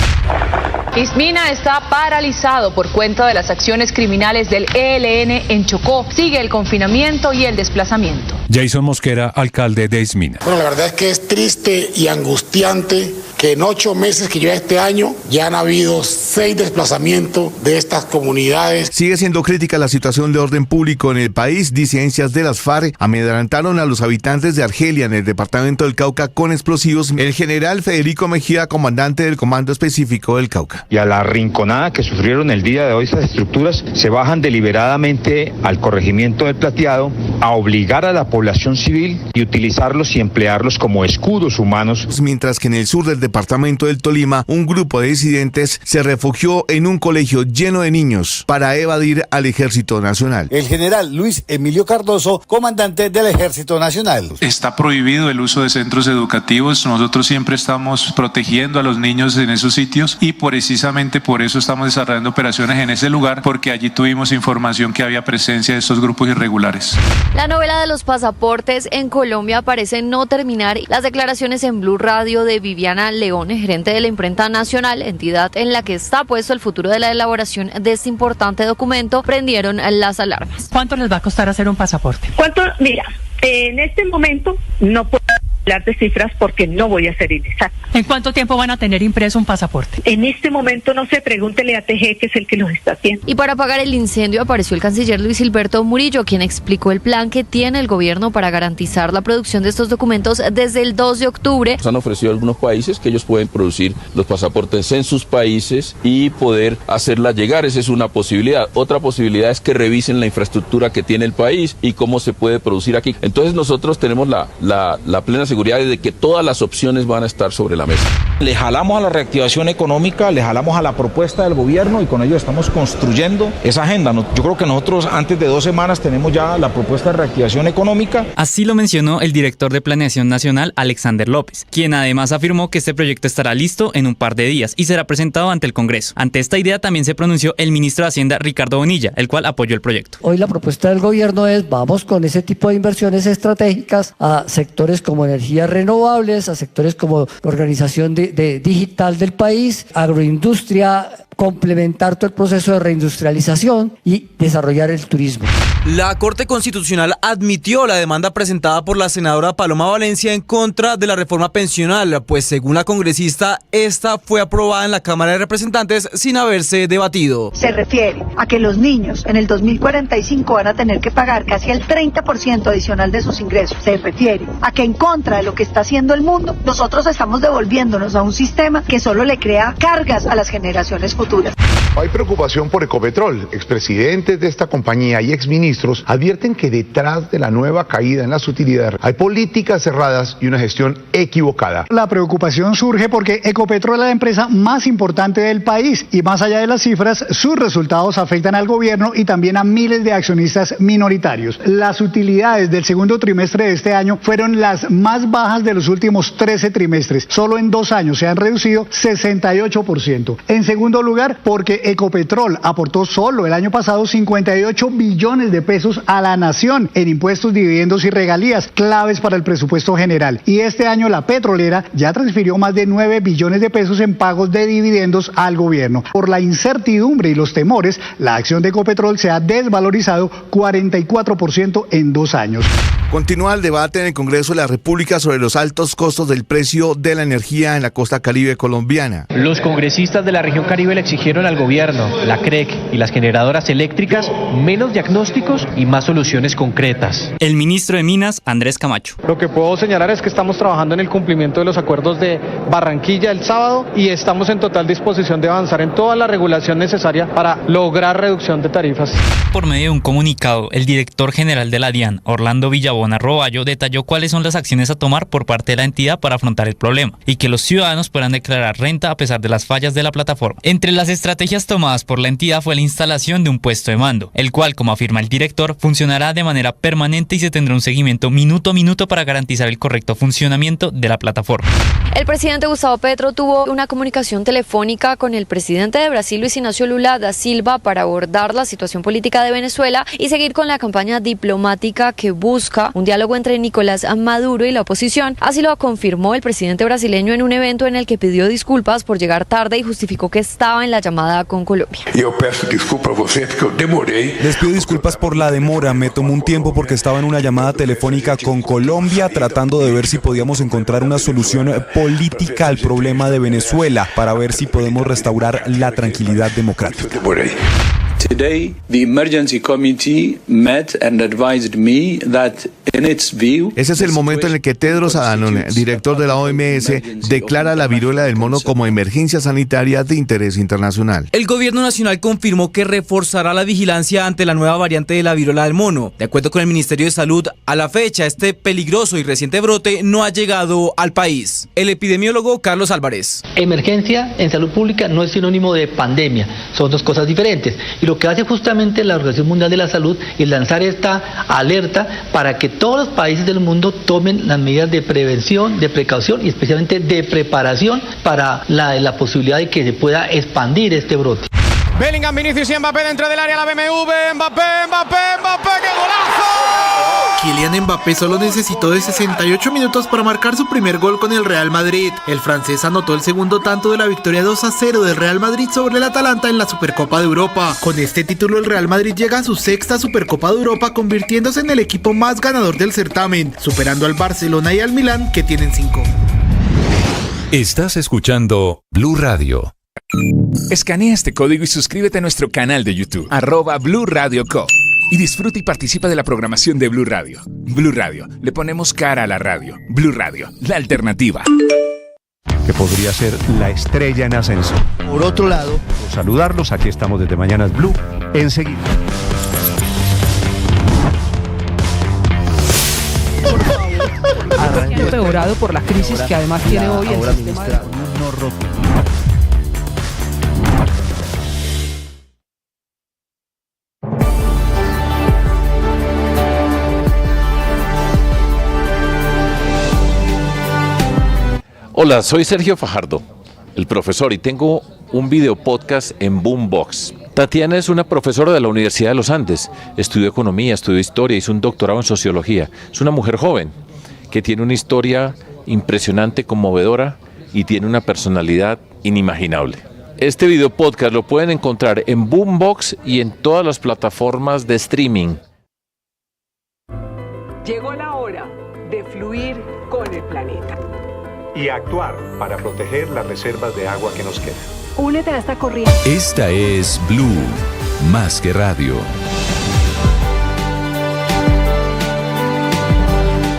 Ismina está paralizado por cuenta de las acciones criminales del ELN en Chocó. Sigue el confinamiento y el desplazamiento. Jason Mosquera, alcalde de Ismina. Bueno, la verdad es que es triste y angustiante que en 8 meses que lleva este año ya han habido 6 desplazamientos de estas comunidades. Sigue siendo crítica la situación de orden público en el país. Disidencias de las FARC amedrentaron a los habitantes de Argelia en el departamento del Cauca con explosivos. El general Federico Mejía, comandante del Comando Específico del Cauca. Y a la rinconada que sufrieron el día de hoy estas estructuras, se bajan deliberadamente al corregimiento del Plateado a obligar a la población civil y utilizarlos y emplearlos como escudos humanos. Mientras que en el sur del departamento del Tolima, un grupo de disidentes se refugió en un colegio lleno de niños para evadir al Ejército Nacional. El general Luis Emilio Cardoso, comandante del Ejército Nacional. Está prohibido el uso de centros educativos. Nosotros siempre estamos protegiendo a los niños en esos sitios y precisamente por eso estamos desarrollando operaciones en ese lugar, porque allí tuvimos información que había presencia de estos grupos irregulares. La novela de los pasaportes en Colombia parece no terminar. Las declaraciones en Blue Radio de Viviana León, gerente de la Imprenta Nacional, entidad en la que está puesto el futuro de la elaboración de este importante documento, prendieron las alarmas. ¿Cuánto les va a costar hacer un pasaporte? ¿Cuánto? Mira, en este momento no puedo hablar de cifras porque no voy a ser inexacta. ¿En cuánto tiempo van a tener impreso un pasaporte? En este momento no sé, pregúntele a TG, que es el que los está haciendo. Y para apagar el incendio apareció el canciller Luis Gilberto Murillo, quien explicó el plan que tiene el gobierno para garantizar la producción de estos documentos desde el 2 de octubre. Nos han ofrecido algunos países que ellos pueden producir los pasaportes en sus países y poder hacerla llegar. Esa es una posibilidad. Otra posibilidad es que revisen la infraestructura que tiene el país y cómo se puede producir aquí. Entonces nosotros tenemos la plena seguridad de que todas las opciones van a estar sobre la mesa. Le jalamos a la reactivación económica, le jalamos a la propuesta del gobierno y con ello estamos construyendo esa agenda. Yo creo que nosotros antes de 2 semanas tenemos ya la propuesta de reactivación económica. Así lo mencionó el director de Planeación Nacional, Alexander López, quien además afirmó que este proyecto estará listo en un par de días y será presentado ante el Congreso. Ante esta idea también se pronunció el ministro de Hacienda, Ricardo Bonilla, el cual apoyó el proyecto. Hoy la propuesta del gobierno es: vamos con ese tipo de inversiones estratégicas a sectores como energías renovables, a sectores como la organización de digital del país, agroindustria, complementar todo el proceso de reindustrialización y desarrollar el turismo. La Corte Constitucional admitió la demanda presentada por la senadora Paloma Valencia en contra de la reforma pensional, pues según la congresista, esta fue aprobada en la Cámara de Representantes sin haberse debatido. Se refiere a que los niños en el 2045 van a tener que pagar casi el 30% adicional de sus ingresos. Se refiere a que en contra de lo que está haciendo el mundo, nosotros estamos devolviéndonos a un sistema que solo le crea cargas a las generaciones futuras. Hay preocupación por Ecopetrol. Expresidentes de esta compañía y exministros advierten que detrás de la nueva caída en las utilidades hay políticas cerradas y una gestión equivocada. La preocupación surge porque Ecopetrol es la empresa más importante del país y más allá de las cifras, sus resultados afectan al gobierno y también a miles de accionistas minoritarios. Las utilidades del segundo trimestre de este año fueron las más bajas de los últimos 13 trimestres. Solo en 2 años se han reducido 68%. En segundo lugar, porque Ecopetrol aportó solo el año pasado 58 billones de pesos a la nación en impuestos, dividendos y regalías, claves para el presupuesto general. Y este año la petrolera ya transfirió más de 9 billones de pesos en pagos de dividendos al gobierno. Por la incertidumbre y los temores, la acción de Ecopetrol se ha desvalorizado 44% en 2 años. Continúa el debate en el Congreso de la República sobre los altos costos del precio de la energía en la costa caribe colombiana. Los congresistas de la región Caribe le exigieron al gobierno, la CREC y las generadoras eléctricas menos diagnósticos y más soluciones concretas. El ministro de Minas, Andrés Camacho. Lo que puedo señalar es que estamos trabajando en el cumplimiento de los acuerdos de Barranquilla el sábado y estamos en total disposición de avanzar en toda la regulación necesaria para lograr reducción de tarifas. Por medio de un comunicado, el director general de la DIAN, Orlando Villabona Roballo, detalló cuáles son las acciones a tomar por parte de la entidad para afrontar el problema y que los ciudadanos puedan declarar renta a pesar de las fallas de la plataforma. Entre las estrategias tomadas por la entidad fue la instalación de un puesto de mando, el cual, como afirma el director, funcionará de manera permanente y se tendrá un seguimiento minuto a minuto para garantizar el correcto funcionamiento de la plataforma. El presidente Gustavo Petro tuvo una comunicación telefónica con el presidente de Brasil, Luis Ignacio Lula da Silva, para abordar la situación política de Venezuela y seguir con la campaña diplomática que busca un diálogo entre Nicolás Maduro y la oposición. Así lo confirmó el presidente brasileño en un evento en el que pidió disculpas por llegar tarde y justificó que estaba en la llamada con Colombia. Eu peço desculpa a você porque eu demorei. Les pido disculpas por la demora, me tomó un tiempo porque estaba en una llamada telefónica con Colombia tratando de ver si podíamos encontrar una solución política al problema de Venezuela para ver si podemos restaurar la tranquilidad democrática. Today, the emergency committee met and advised me that in its view. Ese es el momento en el que Tedros Adhanom, director de la OMS, declara la viruela del mono como emergencia sanitaria de interés internacional. El gobierno nacional confirmó que reforzará la vigilancia ante la nueva variante de la viruela del mono. De acuerdo con el Ministerio de Salud, a la fecha, este peligroso y reciente brote no ha llegado al país. El epidemiólogo Carlos Álvarez. Emergencia en salud pública no es sinónimo de pandemia, son dos cosas diferentes. Y lo que hace justamente la Organización Mundial de la Salud es lanzar esta alerta para que todos los países del mundo tomen las medidas de prevención, de precaución y especialmente de preparación para la posibilidad de que se pueda expandir este brote. Bellingham, Vinicius y Mbappé dentro del área, la BMW, Mbappé, ¡qué golazo! Kylian Mbappé solo necesitó de 68 minutos para marcar su primer gol con el Real Madrid. El francés anotó el segundo tanto de la victoria 2-0 del Real Madrid sobre el Atalanta en la Supercopa de Europa. Con este título el Real Madrid llega a su sexta Supercopa de Europa, convirtiéndose en el equipo más ganador del certamen, superando al Barcelona y al Milán, que tienen 5. Estás escuchando Blue Radio. Escanea este código y suscríbete a nuestro canal de YouTube, @Blue Radio Co. Y disfruta y participa de la programación de Blue Radio. Blue Radio, le ponemos cara a la radio. Blue Radio, la alternativa. Que podría ser la estrella en ascenso. Por otro lado, saludarlos, aquí estamos desde Mañanas Blue, enseguida. Empeorado por la crisis que además tiene hoy el sistema de... Hola, soy Sergio Fajardo, el profesor, y tengo un video podcast en Boombox. Tatiana es una profesora de la Universidad de los Andes, estudió economía, estudió historia, hizo un doctorado en sociología. Es una mujer joven que tiene una historia impresionante, conmovedora y tiene una personalidad inimaginable. Este video podcast lo pueden encontrar en Boombox y en todas las plataformas de streaming. Llegó la hora de fluir con el planeta y actuar para proteger las reservas de agua que nos quedan. Únete a esta corriente. Esta es Blue, más que radio.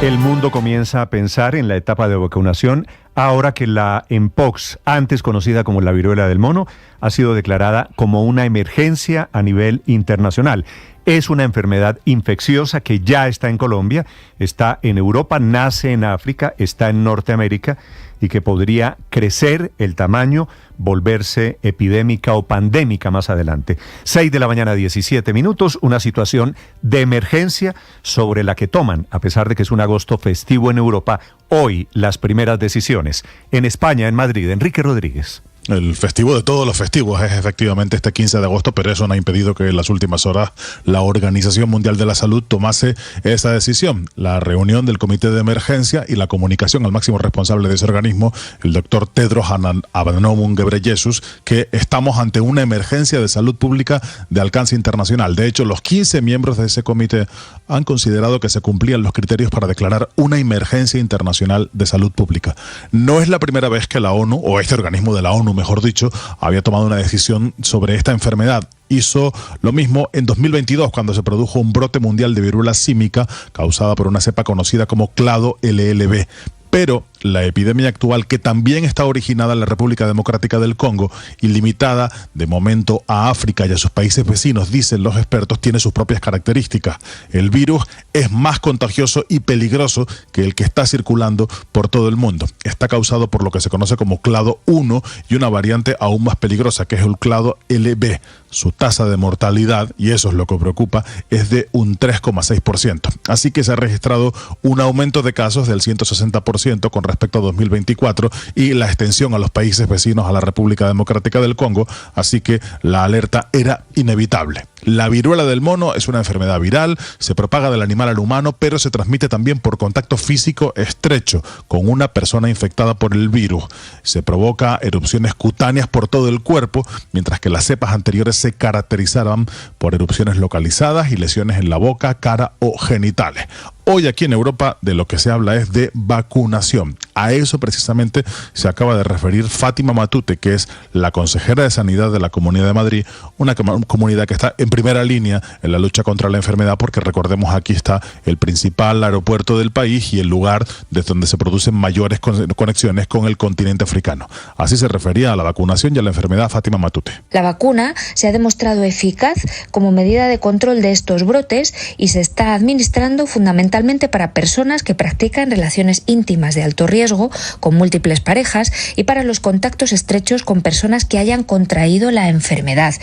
El mundo comienza a pensar en la etapa de vacunación ahora que la Mpox, antes conocida como la viruela del mono, ha sido declarada como una emergencia a nivel internacional. Es una enfermedad infecciosa que ya está en Colombia, está en Europa, nace en África, está en Norteamérica y que podría crecer el tamaño, volverse epidémica o pandémica más adelante. 6 de la mañana, 17 minutos, una situación de emergencia sobre la que toman, a pesar de que es un agosto festivo en Europa, hoy las primeras decisiones. En España, en Madrid, Enrique Rodríguez. El festivo de todos los festivos es efectivamente este 15 de agosto, pero eso no ha impedido que en las últimas horas la Organización Mundial de la Salud tomase esa decisión. La reunión del Comité de Emergencia y la comunicación al máximo responsable de ese organismo, el doctor Tedros Adhanom Ghebreyesus, que estamos ante una emergencia de salud pública de alcance internacional. De hecho, los 15 miembros de ese comité han considerado que se cumplían los criterios para declarar una emergencia internacional de salud pública. No es la primera vez que la ONU, o este organismo de la ONU, mejor dicho, había tomado una decisión sobre esta enfermedad. Hizo lo mismo en 2022 cuando se produjo un brote mundial de viruela símica causada por una cepa conocida como clado LLB. Pero la epidemia actual, que también está originada en la República Democrática del Congo y limitada de momento a África y a sus países vecinos, dicen los expertos, tiene sus propias características. El virus es más contagioso y peligroso que el que está circulando por todo el mundo. Está causado por lo que se conoce como clado 1 y una variante aún más peligrosa, que es el clado LB. Su tasa de mortalidad, y eso es lo que preocupa, es de un 3,6%. Así que se ha registrado un aumento de casos del 160% con respecto a 2024 y la extensión a los países vecinos a la República Democrática del Congo. Así que la alerta era inevitable. La viruela del mono es una enfermedad viral, se propaga del animal al humano, pero se transmite también por contacto físico estrecho con una persona infectada por el virus. Se provoca erupciones cutáneas por todo el cuerpo, mientras que las cepas anteriores se caracterizaban por erupciones localizadas y lesiones en la boca, cara o genitales. Hoy aquí en Europa de lo que se habla es de vacunación. A eso precisamente se acaba de referir Fátima Matute, que es la consejera de Sanidad de la Comunidad de Madrid, una comunidad que está en primera línea en la lucha contra la enfermedad, porque recordemos aquí está el principal aeropuerto del país y el lugar desde donde se producen mayores conexiones con el continente africano. Así se refería a la vacunación y a la enfermedad Fátima Matute. La vacuna se ha demostrado eficaz como medida de control de estos brotes y se está administrando fundamentalmente para personas que practican relaciones íntimas de alto riesgo con múltiples parejas y para los contactos estrechos con personas que hayan contraído la enfermedad.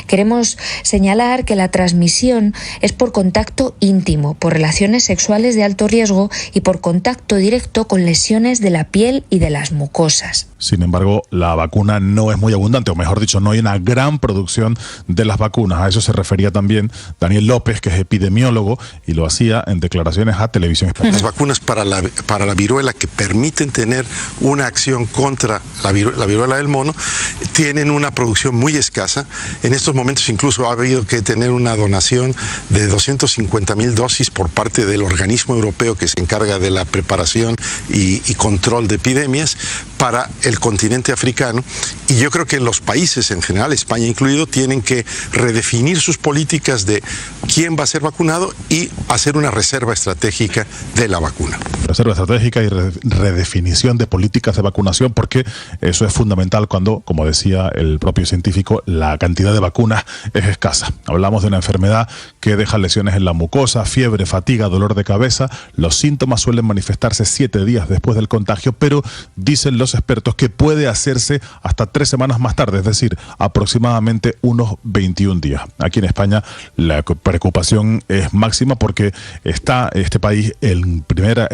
Queremos señalar que la transmisión es por contacto íntimo, por relaciones sexuales de alto riesgo y por contacto directo con lesiones de la piel y de las mucosas. Sin embargo, la vacuna no es muy abundante, o mejor dicho, no hay una gran producción de las vacunas. A eso se refería también Daniel López, que es epidemiólogo, y lo hacía en declaraciones a Televisión Española. Las vacunas para la viruela que permiten tener una acción contra la viruela del mono tienen una producción muy escasa. En estos momentos incluso ha habido que tener una donación de 250.000 dosis por parte del organismo europeo que se encarga de la preparación y control de epidemias para el continente africano, y yo creo que los países en general, España incluido, tienen que redefinir sus políticas de quién va a ser vacunado y hacer una reserva estratégica de la vacuna. Reserva estratégica y redefinición de políticas de vacunación, porque eso es fundamental cuando, como decía el propio científico, la cantidad de vacunas es escasa. Hablamos de una enfermedad que deja lesiones en la mucosa, fiebre, fatiga, dolor de cabeza. Los síntomas suelen manifestarse 7 días después del contagio, pero dicen los expertos que puede hacerse hasta 3 semanas más tarde, es decir, aproximadamente unos 21 días. Aquí en España la preocupación es máxima porque está este país en primer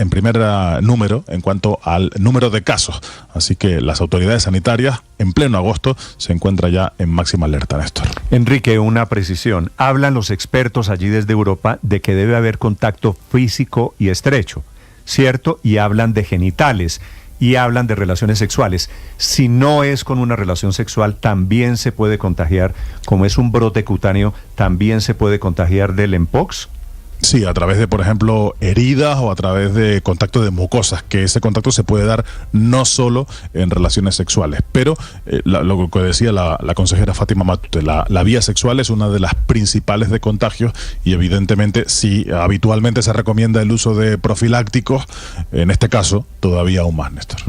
número en cuanto al número de casos. Así que las autoridades sanitarias en pleno agosto se encuentran ya en máxima alerta, Néstor. Enrique, una precisión. Hablan los expertos allí desde Europa de que debe haber contacto físico y estrecho, ¿cierto? Y hablan de genitales. Y hablan de relaciones sexuales. Si no es con una relación sexual, también se puede contagiar, como es un brote cutáneo, también se puede contagiar del mpox. Sí, a través de, por ejemplo, heridas o a través de contacto de mucosas, que ese contacto se puede dar no solo en relaciones sexuales, pero lo que decía la consejera Fátima Matute, la vía sexual es una de las principales de contagios y evidentemente si habitualmente se recomienda el uso de profilácticos, en este caso todavía aún más, Néstor.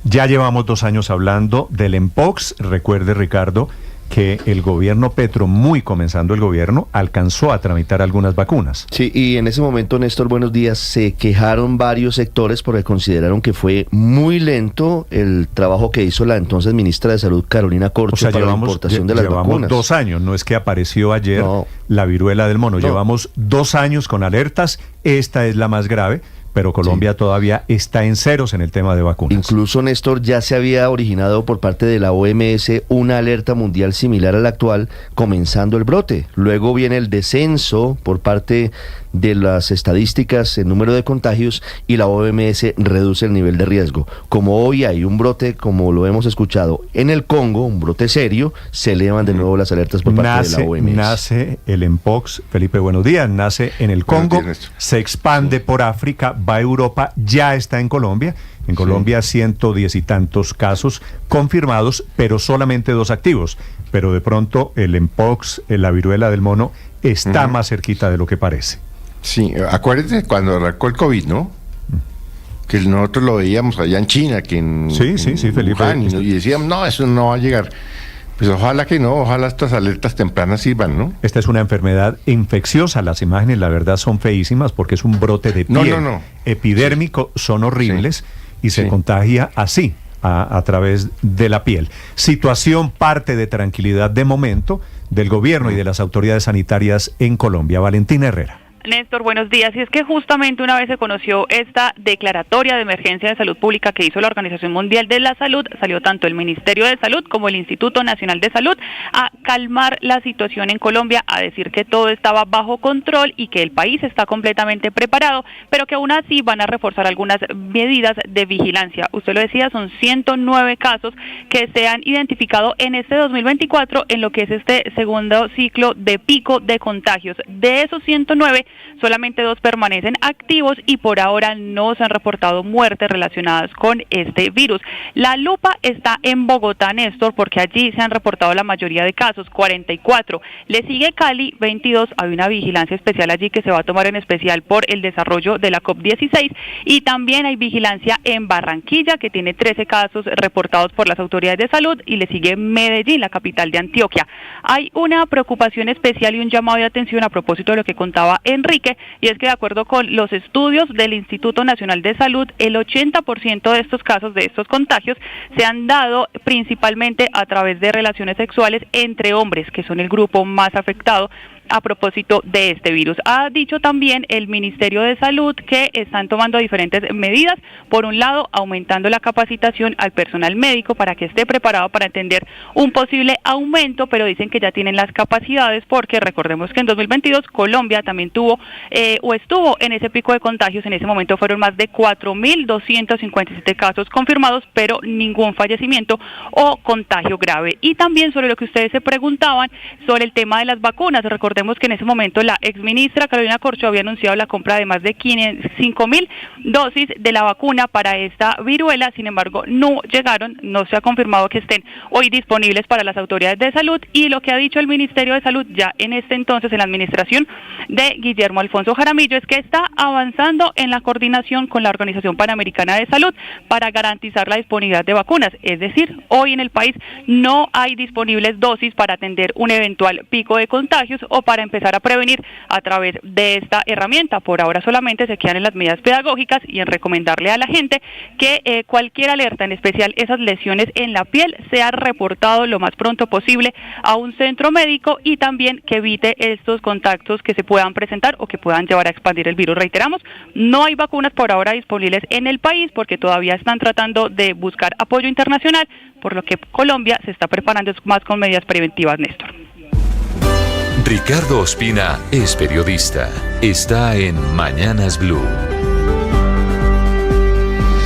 Ya llevamos 2 años hablando del mpox. Recuerde, Ricardo, que el gobierno Petro, muy comenzando el gobierno, alcanzó a tramitar algunas vacunas. Sí, y en ese momento, Néstor, buenos días, se quejaron varios sectores porque consideraron que fue muy lento el trabajo que hizo la entonces ministra de Salud, Carolina Corcho, para la importación de las vacunas. Llevamos 2 años, no es que apareció ayer la viruela del mono, llevamos 2 años con alertas, esta es la más grave, pero Colombia todavía está en ceros en el tema de vacunas. Incluso, Néstor, ya se había originado por parte de la OMS una alerta mundial similar a la actual, comenzando el brote. Luego viene el descenso por parte de las estadísticas en número de contagios y la OMS reduce el nivel de riesgo. Como hoy hay un brote, como lo hemos escuchado, en el Congo, un brote serio, se elevan de nuevo las alertas por parte de la OMS. Nace el mpox, Felipe, buenos días, nace en el Congo, se expande por África, va a Europa, ya está en Colombia. En Colombia 110 y tantos casos confirmados, pero solamente 2 activos. Pero de pronto el mpox, la viruela del mono, está más cerquita de lo que parece. Sí, acuérdense cuando arrancó el COVID, ¿no? Que nosotros lo veíamos allá en China, que en Felipe, Wuhan, y decíamos, no, eso no va a llegar. Pues ojalá que no, ojalá estas alertas tempranas sirvan, ¿no? Esta es una enfermedad infecciosa, las imágenes la verdad son feísimas porque es un brote de piel epidérmico, son horribles y se contagia así, a través de la piel. Situación parte de tranquilidad de momento del gobierno y de las autoridades sanitarias en Colombia. Valentina Herrera. Néstor, buenos días. Y es que justamente una vez se conoció esta declaratoria de emergencia de salud pública que hizo la Organización Mundial de la Salud, salió tanto el Ministerio de Salud como el Instituto Nacional de Salud a calmar la situación en Colombia, a decir que todo estaba bajo control y que el país está completamente preparado, pero que aún así van a reforzar algunas medidas de vigilancia. Usted lo decía, son 109 casos que se han identificado en este 2024 en lo que es este segundo ciclo de pico de contagios. De esos 109, solamente 2 permanecen activos y por ahora no se han reportado muertes relacionadas con este virus. La lupa está en Bogotá, Néstor, porque allí se han reportado la mayoría de casos, 44. Le sigue Cali, 22. Hay una vigilancia especial allí que se va a tomar en especial por el desarrollo de la COP16 y también hay vigilancia en Barranquilla, que tiene 13 casos reportados por las autoridades de salud, y le sigue Medellín, la capital de Antioquia. Hay una preocupación especial y un llamado de atención a propósito de lo que contaba Enrique, y es que de acuerdo con los estudios del Instituto Nacional de Salud, el 80% de estos casos, de estos contagios, se han dado principalmente a través de relaciones sexuales entre hombres, que son el grupo más afectado a propósito de este virus. Ha dicho también el Ministerio de Salud que están tomando diferentes medidas, por un lado aumentando la capacitación al personal médico para que esté preparado para atender un posible aumento, pero dicen que ya tienen las capacidades porque recordemos que en 2022 Colombia también tuvo o estuvo en ese pico de contagios. En ese momento fueron más de 4.257 casos confirmados, pero ningún fallecimiento o contagio grave. Y también sobre lo que ustedes se preguntaban sobre el tema de las vacunas, recordemos que en ese momento la exministra Carolina Corcho había anunciado la compra de más de 5.000 dosis de la vacuna para esta viruela. Sin embargo, no llegaron, no se ha confirmado que estén hoy disponibles para las autoridades de salud, y lo que ha dicho el Ministerio de Salud ya en este entonces, en la administración de Guillermo Alfonso Jaramillo, es que está avanzando en la coordinación con la Organización Panamericana de Salud para garantizar la disponibilidad de vacunas. Es decir, hoy en el país no hay disponibles dosis para atender un eventual pico de contagios o para empezar a prevenir a través de esta herramienta. Por ahora solamente se quedan en las medidas pedagógicas y en recomendarle a la gente que cualquier alerta, en especial esas lesiones en la piel, sea reportado lo más pronto posible a un centro médico, y también que evite estos contactos que se puedan presentar o que puedan llevar a expandir el virus. Reiteramos, no hay vacunas por ahora disponibles en el país porque todavía están tratando de buscar apoyo internacional, por lo que Colombia se está preparando más con medidas preventivas, Néstor. Ricardo Ospina es periodista. Está en Mañanas Blue.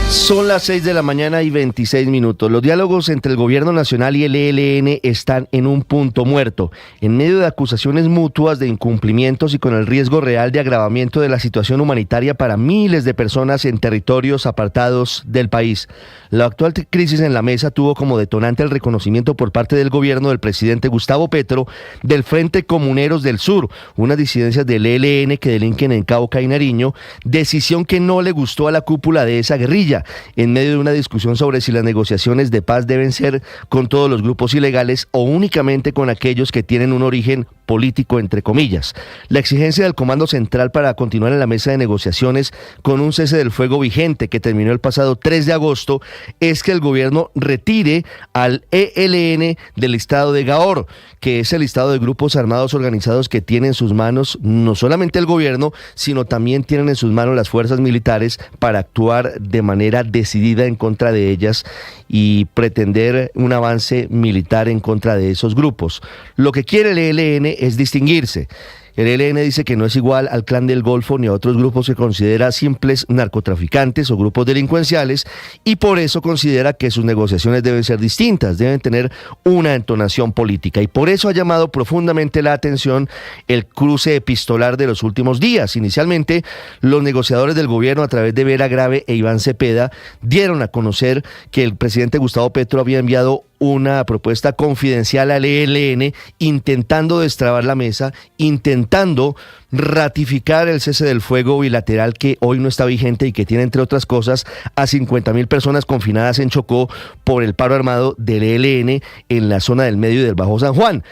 Son las 6 de la mañana y 26 minutos. Los diálogos entre el gobierno nacional y el ELN están en un punto muerto, en medio de acusaciones mutuas de incumplimientos y con el riesgo real de agravamiento de la situación humanitaria para miles de personas en territorios apartados del país. La actual crisis en la mesa tuvo como detonante el reconocimiento por parte del gobierno del presidente Gustavo Petro del Frente Comuneros del Sur, unas disidencias del ELN que delinquen en Cauca y Nariño, decisión que no le gustó a la cúpula de esa guerrilla, en medio de una discusión sobre si las negociaciones de paz deben ser con todos los grupos ilegales o únicamente con aquellos que tienen un origen político, entre comillas. La exigencia del Comando Central para continuar en la mesa de negociaciones con un cese del fuego vigente que terminó el pasado 3 de agosto es que el gobierno retire al ELN del listado de Gaor, que es el listado de grupos armados organizados que tiene en sus manos no solamente el gobierno, sino también tienen en sus manos las fuerzas militares para actuar de manera decidida en contra de ellas y pretender un avance militar en contra de esos grupos. Lo que quiere el ELN es distinguirse. El ELN dice que no es igual al Clan del Golfo ni a otros grupos que considera simples narcotraficantes o grupos delincuenciales, y por eso considera que sus negociaciones deben ser distintas, deben tener una entonación política, y por eso ha llamado profundamente la atención el cruce epistolar de los últimos días. Inicialmente, los negociadores del gobierno, a través de Vera Grave e Iván Cepeda, dieron a conocer que el presidente Gustavo Petro había enviado una propuesta confidencial al ELN intentando destrabar la mesa, intentando ratificar el cese del fuego bilateral que hoy no está vigente y que tiene, entre otras cosas, a 50.000 personas confinadas en Chocó por el paro armado del ELN en la zona del Medio y del Bajo San Juan.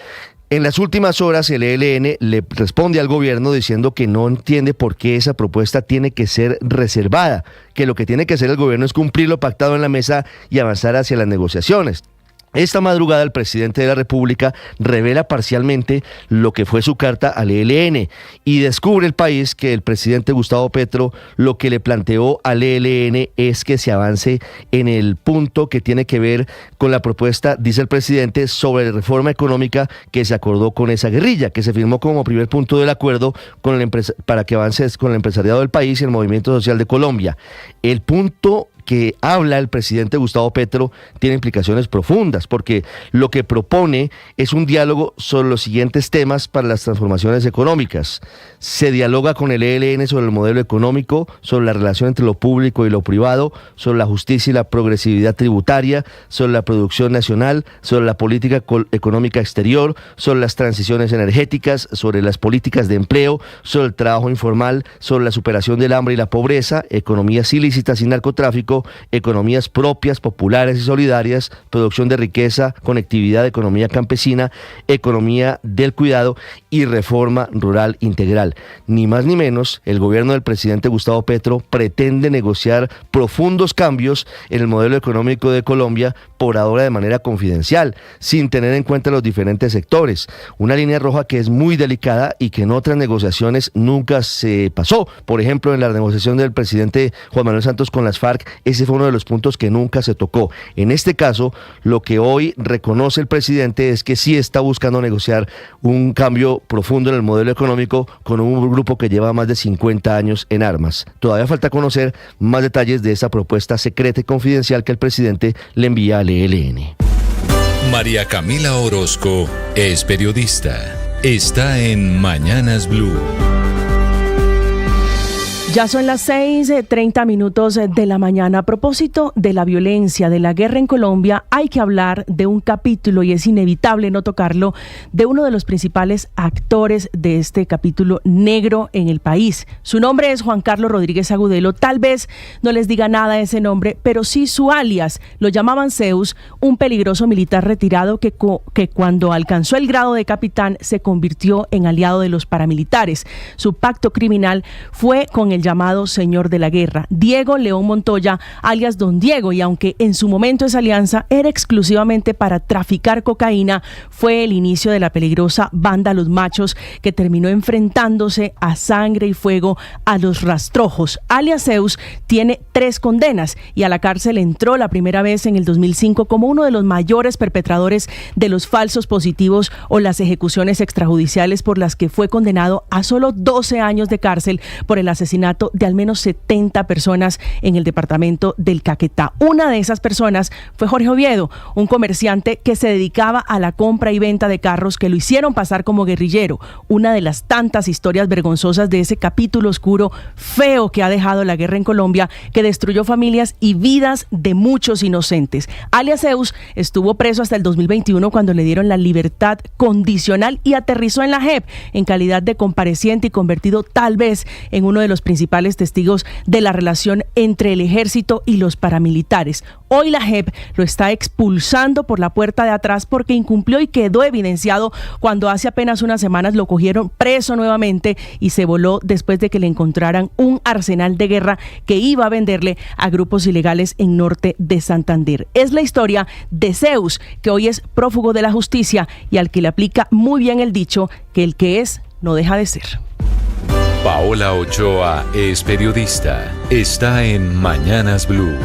En las últimas horas el ELN le responde al gobierno diciendo que no entiende por qué esa propuesta tiene que ser reservada, que lo que tiene que hacer el gobierno es cumplir lo pactado en la mesa y avanzar hacia las negociaciones. Esta madrugada el presidente de la República revela parcialmente lo que fue su carta al ELN y descubre el país que el presidente Gustavo Petro lo que le planteó al ELN es que se avance en el punto que tiene que ver con la propuesta, dice el presidente, sobre la reforma económica que se acordó con esa guerrilla, que se firmó como primer punto del acuerdo con para que avance con el empresariado del país y el movimiento social de Colombia. El punto que habla el presidente Gustavo Petro tiene implicaciones profundas, porque lo que propone es un diálogo sobre los siguientes temas para las transformaciones económicas. Se dialoga con el ELN sobre el modelo económico, sobre la relación entre lo público y lo privado, sobre la justicia y la progresividad tributaria, sobre la producción nacional, sobre la política económica exterior, sobre las transiciones energéticas, sobre las políticas de empleo, sobre el trabajo informal, sobre la superación del hambre y la pobreza, economías ilícitas y narcotráfico, economías propias, populares y solidarias, producción de riqueza, conectividad, economía campesina, economía del cuidado y reforma rural integral. Ni más ni menos, el gobierno del presidente Gustavo Petro pretende negociar profundos cambios en el modelo económico de Colombia, por ahora de manera confidencial, sin tener en cuenta los diferentes sectores. Una línea roja que es muy delicada y que en otras negociaciones nunca se pasó. Por ejemplo, en la negociación del presidente Juan Manuel Santos con las FARC, ese fue uno de los puntos que nunca se tocó. En este caso, lo que hoy reconoce el presidente es que sí está buscando negociar un cambio profundo en el modelo económico con un grupo que lleva más de 50 años en armas. Todavía falta conocer más detalles de esa propuesta secreta y confidencial que el presidente le envía al ELN. María Camila Orozco es periodista. Está en Mañanas Blue. Ya son las 6:30 de la mañana. A propósito de la violencia, de la guerra en Colombia, hay que hablar de un capítulo, y es inevitable no tocarlo, de uno de los principales actores de este capítulo negro en el país. Su nombre es Juan Carlos Rodríguez Agudelo. Tal vez no les diga nada ese nombre, pero sí su alias. Lo llamaban Zeus, un peligroso militar retirado que cuando alcanzó el grado de capitán se convirtió en aliado de los paramilitares. Su pacto criminal fue con el llamado Señor de la Guerra, Diego León Montoya, alias Don Diego, y aunque en su momento esa alianza era exclusivamente para traficar cocaína, fue el inicio de la peligrosa banda Los Machos, que terminó enfrentándose a sangre y fuego a los Rastrojos. Alias Zeus tiene 3 condenas y a la cárcel entró la primera vez en el 2005 como uno de los mayores perpetradores de los falsos positivos o las ejecuciones extrajudiciales, por las que fue condenado a solo 12 años de cárcel por el asesinato de al menos 70 personas en el departamento del Caquetá. Una de esas personas fue Jorge Oviedo, un comerciante que se dedicaba a la compra y venta de carros que lo hicieron pasar como guerrillero. Una de las tantas historias vergonzosas de ese capítulo oscuro, feo, que ha dejado la guerra en Colombia, que destruyó familias y vidas de muchos inocentes. Alias Zeus estuvo preso hasta el 2021, cuando le dieron la libertad condicional y aterrizó en la JEP en calidad de compareciente y convertido tal vez en uno de los principales testigos de la relación entre el ejército y los paramilitares. Hoy la JEP lo está expulsando por la puerta de atrás porque incumplió y quedó evidenciado cuando hace apenas unas semanas lo cogieron preso nuevamente y se voló después de que le encontraran un arsenal de guerra que iba a venderle a grupos ilegales en norte de Santander. Es la historia de Zeus, que hoy es prófugo de la justicia y al que le aplica muy bien el dicho que el que es no deja de ser. Paola Ochoa es periodista. Está en Mañanas Blue.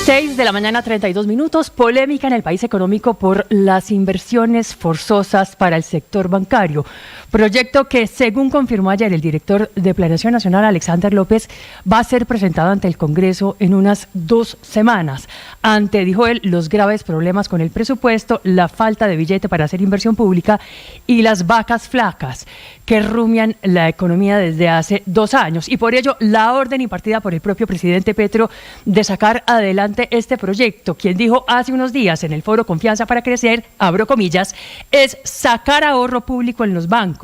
6:32 a.m. Polémica en el país económico por las inversiones forzosas para el sector bancario. Proyecto que, según confirmó ayer el director de Planeación Nacional, Alexander López, va a ser presentado ante el Congreso en unas 2 semanas. Ante, dijo él, los graves problemas con el presupuesto, la falta de billete para hacer inversión pública y las vacas flacas que rumian la economía desde hace 2 años. Y por ello, la orden impartida por el propio presidente Petro de sacar adelante este proyecto, quien dijo hace unos días en el foro Confianza para Crecer, abro comillas, es sacar ahorro público en los bancos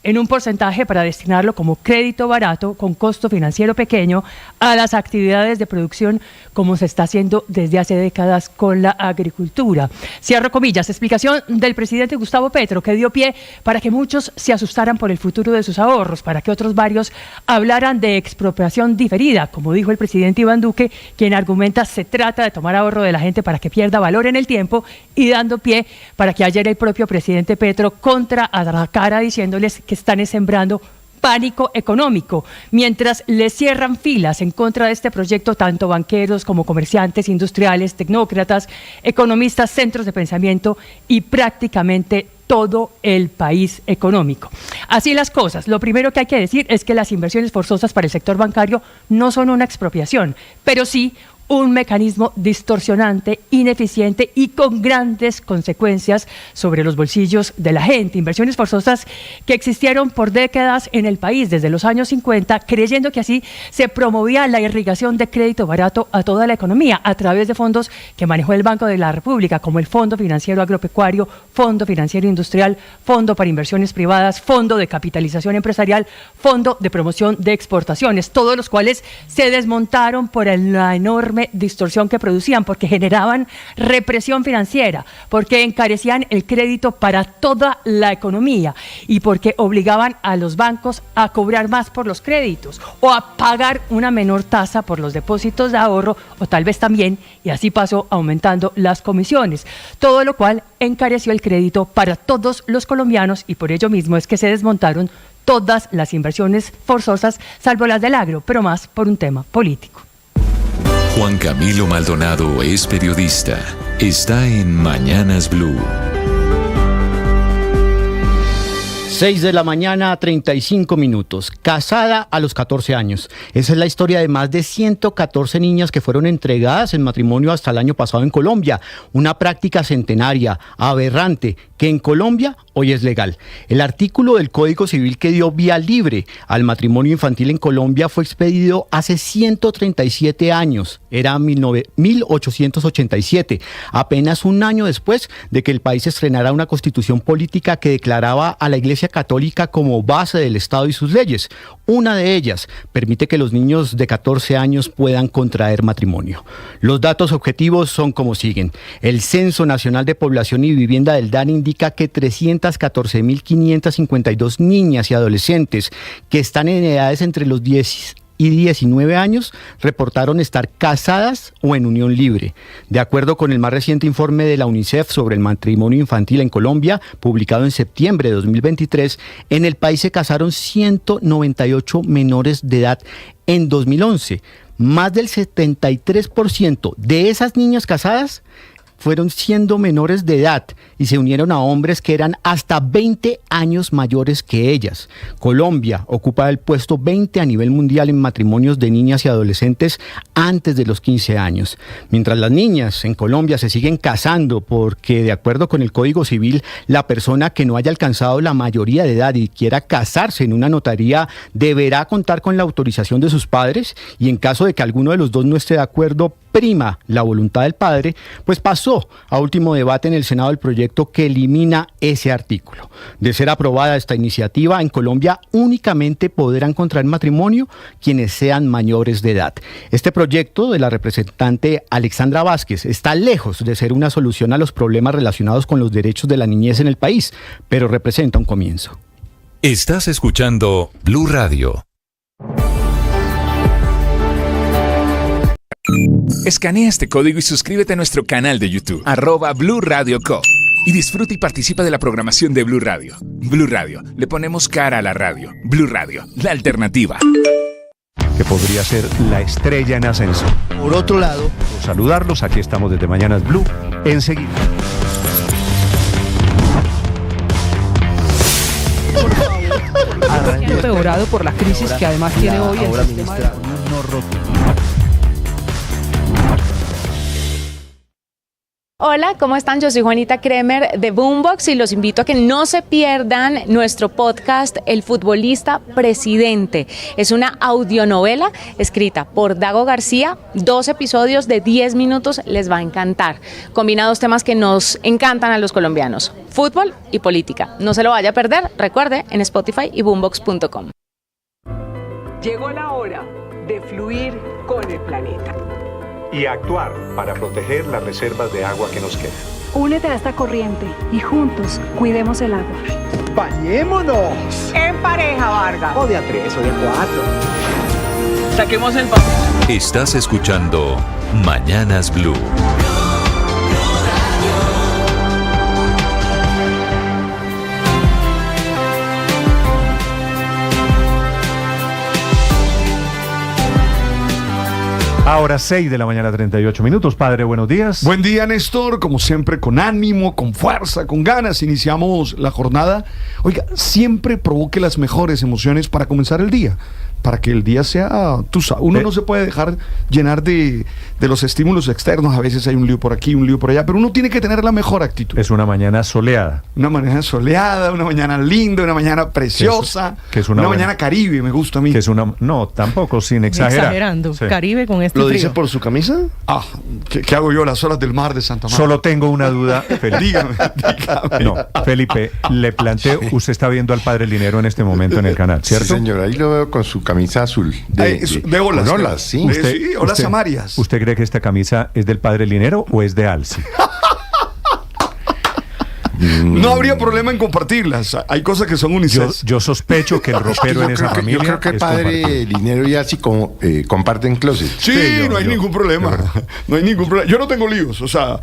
en un porcentaje para destinarlo como crédito barato con costo financiero pequeño a las actividades de producción, como se está haciendo desde hace décadas con la agricultura. Cierro comillas, explicación del presidente Gustavo Petro, que dio pie para que muchos se asustaran por el futuro de sus ahorros, para que otros varios hablaran de expropiación diferida, como dijo el presidente Iván Duque, quien argumenta se trata trata de tomar ahorro de la gente para que pierda valor en el tiempo y dando pie para que ayer el propio presidente Petro contraatacara diciéndoles que están sembrando pánico económico, mientras le cierran filas en contra de este proyecto tanto banqueros como comerciantes, industriales, tecnócratas, economistas, centros de pensamiento y prácticamente todo el país económico. Así las cosas, lo primero que hay que decir es que las inversiones forzosas para el sector bancario no son una expropiación, pero sí un mecanismo distorsionante, ineficiente y con grandes consecuencias sobre los bolsillos de la gente. Inversiones forzosas que existieron por décadas en el país, desde los años 50, creyendo que así se promovía la irrigación de crédito barato a toda la economía a través de fondos que manejó el Banco de la República, como el Fondo Financiero Agropecuario, Fondo Financiero Industrial, Fondo para Inversiones Privadas, Fondo de Capitalización Empresarial, Fondo de Promoción de Exportaciones, todos los cuales se desmontaron por la enorme distorsión que producían, porque generaban represión financiera, porque encarecían el crédito para toda la economía y porque obligaban a los bancos a cobrar más por los créditos o a pagar una menor tasa por los depósitos de ahorro o tal vez también, y así pasó aumentando las comisiones, todo lo cual encareció el crédito para todos los colombianos y por ello mismo es que se desmontaron todas las inversiones forzosas, salvo las del agro, pero más por un tema político. Juan Camilo Maldonado es periodista. Está en Mañanas Blue. 6 de la mañana, 35 minutos. Casada a los 14 años. Esa es la historia de más de 114 niñas que fueron entregadas en matrimonio hasta el año pasado en Colombia. Una práctica centenaria, aberrante, que en Colombia hoy es legal. El artículo del Código Civil que dio vía libre al matrimonio infantil en Colombia fue expedido hace 137 años. Era 1887, apenas un año después de que el país estrenara una constitución política que declaraba a la Iglesia Católica como base del Estado y sus leyes. Una de ellas permite que los niños de 14 años puedan contraer matrimonio. Los datos objetivos son como siguen. El Censo Nacional de Población y Vivienda del DANE indica que 314.552 niñas y adolescentes que están en edades entre los 10 y 19 años reportaron estar casadas o en unión libre. De acuerdo con el más reciente informe de la UNICEF sobre el matrimonio infantil en Colombia, publicado en septiembre de 2023, en el país se casaron 198 menores de edad en 2011. Más del 73% de esas niñas casadas fueron siendo menores de edad y se unieron a hombres que eran hasta 20 años mayores que ellas. Colombia ocupa el puesto 20 a nivel mundial en matrimonios de niñas y adolescentes antes de los 15 años. Mientras las niñas en Colombia se siguen casando porque, de acuerdo con el Código Civil, la persona que no haya alcanzado la mayoría de edad y quiera casarse en una notaría deberá contar con la autorización de sus padres y en caso de que alguno de los dos no esté de acuerdo, prima la voluntad del padre, pues pasó a último debate en el Senado el proyecto que elimina ese artículo. De ser aprobada esta iniciativa, en Colombia únicamente podrán contraer matrimonio quienes sean mayores de edad. Este proyecto de la representante Alexandra Vázquez está lejos de ser una solución a los problemas relacionados con los derechos de la niñez en el país, pero representa un comienzo. Estás escuchando Blue Radio. Escanea este código y suscríbete a nuestro canal de YouTube, @Blue Radio Co. Y disfruta y participa de la programación de Blue Radio. Blue Radio, le ponemos cara a la radio. Blue Radio, la alternativa. Que podría ser la estrella en ascenso. Por otro lado, saludarlos, aquí estamos desde Mañanas Blue, enseguida. Empeorado por la crisis que además tiene hoy el sistema de no roto. Hola, ¿cómo están? Yo soy Juanita Kremer de Boombox y los invito a que no se pierdan nuestro podcast El Futbolista Presidente. Es una audionovela escrita por Dago García, 2 episodios de 10 minutos, les va a encantar. Combina 2 temas que nos encantan a los colombianos, fútbol y política. No se lo vaya a perder, recuerde, en Spotify y boombox.com. Llegó la hora de fluir con el planeta. Y actuar para proteger las reservas de agua que nos quedan. Únete a esta corriente y juntos cuidemos el agua. ¡Bañémonos! En pareja, Vargas. O de a 3 o de a 4. Saquemos el papel. Estás escuchando Mañanas Blue. Ahora 6 de la mañana, 38 minutos. Padre, buenos días. Buen día, Néstor. Como siempre, con ánimo, con fuerza, con ganas, iniciamos la jornada. Oiga, siempre provoque las mejores emociones para comenzar el día. Para que el día sea... Uno no se puede dejar llenar de los estímulos externos. A veces hay un lío por aquí, un lío por allá. Pero uno tiene que tener la mejor actitud. Es una mañana soleada. Una mañana soleada, una mañana linda, una mañana preciosa. Que es una mañana Caribe, me gusta a mí. Que es no, tampoco, sin exagerar. Exagerando. Sí. Caribe con este ¿Lo frío. dice por su camisa? ¿Qué hago yo a las horas del mar de Santa Marta? Solo tengo una duda, Felipe. dígame. No, Felipe, le planteo, usted está viendo al Padre Linero en este momento en el canal, ¿cierto? Sí, señor, ahí lo veo con su camisa azul. De olas. Con olas, sí. Olas amarias. ¿Usted cree que esta camisa es del Padre Linero o es de Alci? No habría problema en compartirlas. Hay cosas que son unisex. Yo sospecho que el ropero en esa familia. Yo creo que el Padre Linero y así como comparten closet. Sí, no hay ningún problema. No hay ningún problema. Yo no tengo líos. O sea,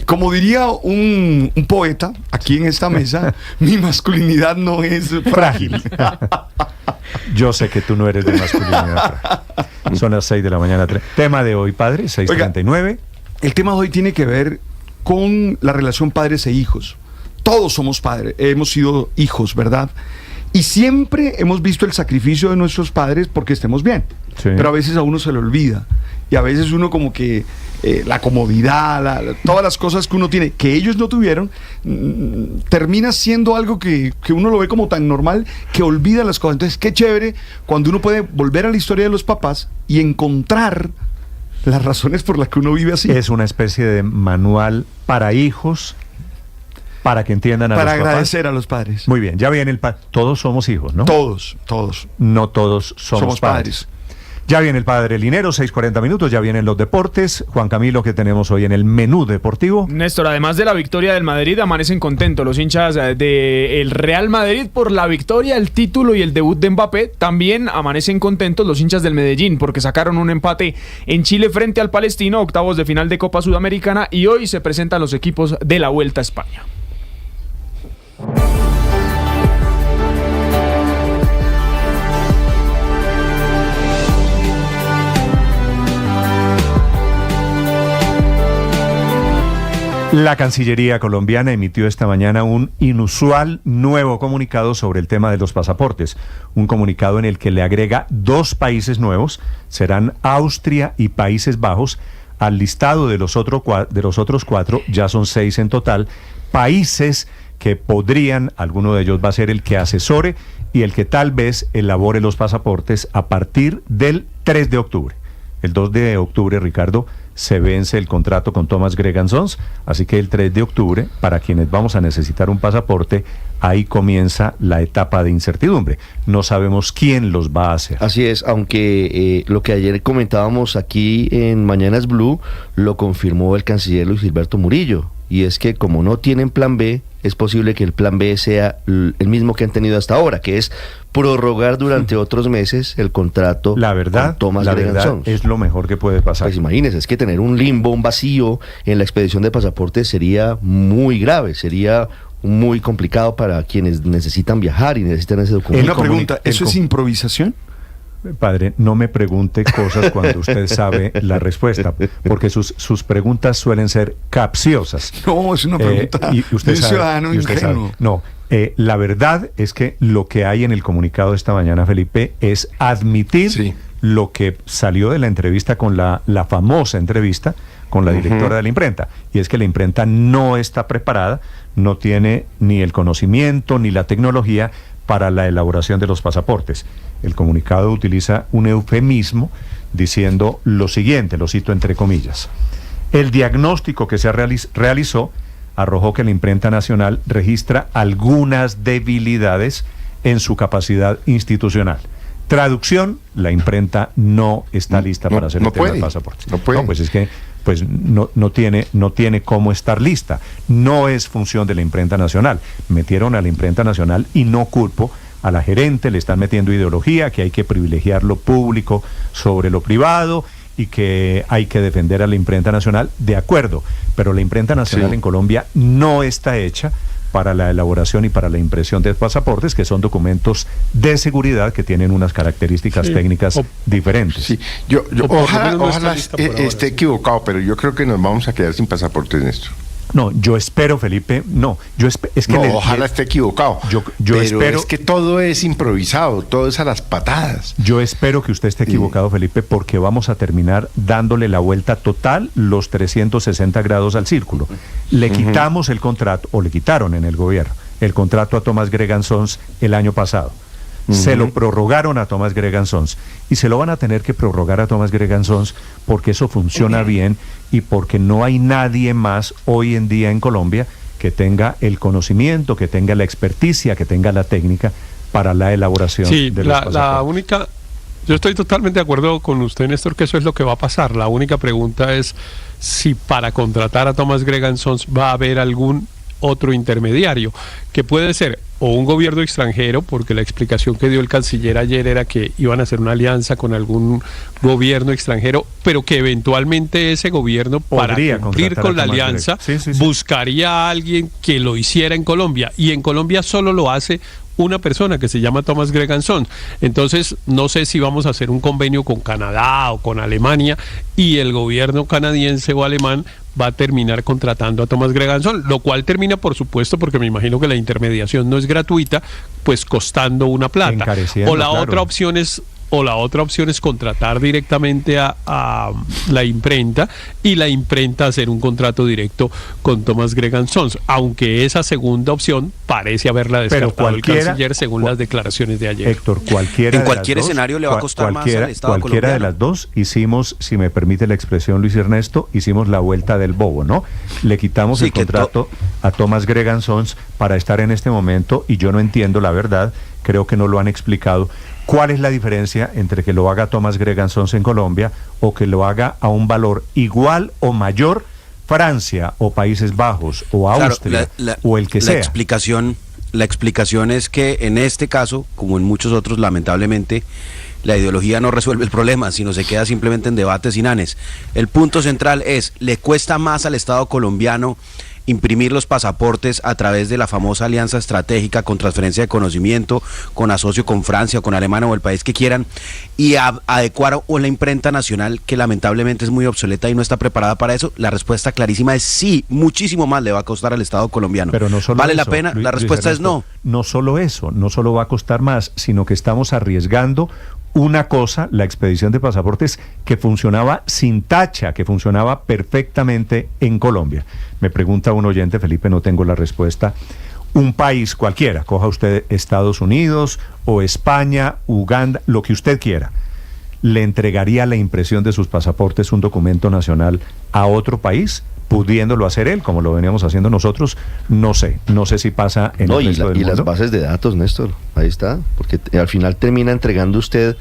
como diría un poeta aquí en esta mesa, mi masculinidad no es frágil. Yo sé que tú no eres de masculinidad. Son las 6 de la mañana. Tema de hoy, padre, 6:39. El tema de hoy tiene que ver con la relación padres e hijos. Todos somos padres, hemos sido hijos, ¿verdad? Y siempre hemos visto el sacrificio de nuestros padres porque estemos bien. Sí. Pero a veces a uno se le olvida. Y a veces uno como que la comodidad, todas las cosas que uno tiene, que ellos no tuvieron, termina siendo algo que uno lo ve como tan normal que olvida las cosas. Entonces, qué chévere cuando uno puede volver a la historia de los papás y encontrar las razones por las que uno vive así. Es una especie de manual para hijos, para que entiendan a los papás. Para agradecer a los padres. Muy bien, ya viene todos somos hijos, ¿no? Todos. No todos somos padres. Ya viene el Padre Linero, 6:40 minutos, ya vienen los deportes. Juan Camilo, ¿qué tenemos hoy en el menú deportivo? Néstor, además de la victoria del Madrid, amanecen contentos los hinchas del Real Madrid por la victoria, el título y el debut de Mbappé. También amanecen contentos los hinchas del Medellín porque sacaron un empate en Chile frente al Palestino, octavos de final de Copa Sudamericana, y hoy se presentan los equipos de la Vuelta a España. La Cancillería colombiana emitió esta mañana un inusual nuevo comunicado sobre el tema de los pasaportes. Un comunicado en el que le agrega 2 países nuevos, serán Austria y Países Bajos, al listado de los otros 4, ya son 6 en total, países que podrían, alguno de ellos va a ser el que asesore y el que tal vez elabore los pasaportes a partir del 3 de octubre. El 2 de octubre, Ricardo, se vence el contrato con Thomas Gregan Sons, así que el 3 de octubre, para quienes vamos a necesitar un pasaporte, ahí comienza la etapa de incertidumbre. No sabemos quién los va a hacer. Así es, aunque lo que ayer comentábamos aquí en Mañanas Blue, lo confirmó el canciller Luis Gilberto Murillo, y es que como no tienen plan B, es posible que el plan B sea el mismo que han tenido hasta ahora, que es prorrogar durante otros meses el contrato con Thomas Gregan Sons. Es lo mejor que puede pasar. Pues imagínense, es que tener un limbo, un vacío en la expedición de pasaportes sería muy grave, sería muy complicado para quienes necesitan viajar y necesitan ese documento. Una pregunta, ¿eso es improvisación? Padre, no me pregunte cosas cuando usted sabe la respuesta, porque sus preguntas suelen ser capciosas. No, es una pregunta y usted de sabe, ciudadano ingenuo. No, la verdad es que lo que hay en el comunicado de esta mañana, Felipe, es admitir lo que salió de la entrevista con la famosa entrevista con la directora de la imprenta, y es que la imprenta no está preparada, no tiene ni el conocimiento ni la tecnología para la elaboración de los pasaportes. El comunicado utiliza un eufemismo diciendo lo siguiente, lo cito entre comillas: el diagnóstico que se realizó arrojó que la imprenta nacional registra algunas debilidades en su capacidad institucional. Traducción: la imprenta no está lista para hacer el tema de pasaportes. No puede. No, pues es que no tiene cómo estar lista. No es función de la imprenta nacional. Metieron a la imprenta nacional y no culpo a la gerente, le están metiendo ideología, que hay que privilegiar lo público sobre lo privado y que hay que defender a la imprenta nacional, de acuerdo, pero la imprenta nacional en Colombia no está hecha para la elaboración y para la impresión de pasaportes, que son documentos de seguridad que tienen unas características técnicas diferentes. Sí. Yo ojalá esté equivocado, pero yo creo que nos vamos a quedar sin pasaportes, Néstor. No, yo espero, Felipe, ojalá esté equivocado. Yo pero espero, es que todo es improvisado, todo es a las patadas. Yo espero que usted esté equivocado, Felipe, porque vamos a terminar dándole la vuelta total, los 360 grados al círculo. Le quitamos el contrato, o le quitaron en el gobierno, el contrato a Thomas Gregan Sons el año pasado. Se lo prorrogaron a Thomas Gregan Sons y se lo van a tener que prorrogar a Thomas Gregan Sons porque eso funciona bien y porque no hay nadie más hoy en día en Colombia que tenga el conocimiento, que tenga la experticia, que tenga la técnica para la elaboración de los pasaportes. La única, yo estoy totalmente de acuerdo con usted, Néstor, que eso es lo que va a pasar. La única pregunta es si para contratar a Thomas Gregan Sons va a haber algún otro intermediario, que puede ser o un gobierno extranjero, porque la explicación que dio el canciller ayer era que iban a hacer una alianza con algún gobierno extranjero, pero que eventualmente ese gobierno, para cumplir con la alianza, buscaría a alguien que lo hiciera en Colombia, y en Colombia solo lo hace una persona que se llama Thomas Gregan Sons. Entonces, no sé si vamos a hacer un convenio con Canadá o con Alemania y el gobierno canadiense o alemán va a terminar contratando a Thomas Gregan Sons, lo cual termina, por supuesto, porque me imagino que la intermediación no es gratuita, pues costando una plata. O la otra opción es contratar directamente a la imprenta y la imprenta hacer un contrato directo con Thomas Gregan Sons, aunque esa segunda opción parece haberla descartado el canciller según las declaraciones de ayer. Héctor, en cualquier escenario le va a costar más al Estado colombiano. Cualquiera de las dos hicimos, si me permite la expresión, Luis Ernesto, hicimos la vuelta del bobo, ¿no? Le quitamos el contrato a Thomas Gregan Sons para estar en este momento, y yo no entiendo, la verdad, creo que no lo han explicado. ¿Cuál es la diferencia entre que lo haga Thomas Gregan Sons en Colombia o que lo haga a un valor igual o mayor Francia o Países Bajos o Austria o el que sea? La explicación es que en este caso, como en muchos otros, lamentablemente, la ideología no resuelve el problema, sino se queda simplemente en debates inanes. El punto central es, le cuesta más al Estado colombiano imprimir los pasaportes a través de la famosa alianza estratégica con transferencia de conocimiento, con asocio con Francia o con Alemania o el país que quieran, y adecuar o la imprenta nacional, que lamentablemente es muy obsoleta y no está preparada para eso. La respuesta clarísima es sí, muchísimo más le va a costar al Estado colombiano. Pero no solo ¿vale eso, la pena? La respuesta es no. No solo eso, no solo va a costar más, sino que estamos arriesgando una cosa, la expedición de pasaportes, que funcionaba sin tacha, que funcionaba perfectamente en Colombia. Me pregunta un oyente, Felipe, no tengo la respuesta. Un país cualquiera, coja usted Estados Unidos o España, Uganda, lo que usted quiera, ¿le entregaría la impresión de sus pasaportes, un documento nacional, a otro país, pudiéndolo hacer él, como lo veníamos haciendo nosotros? No sé si pasa en el resto del mundo. Y las bases de datos, Néstor, ahí está, porque al final termina entregando usted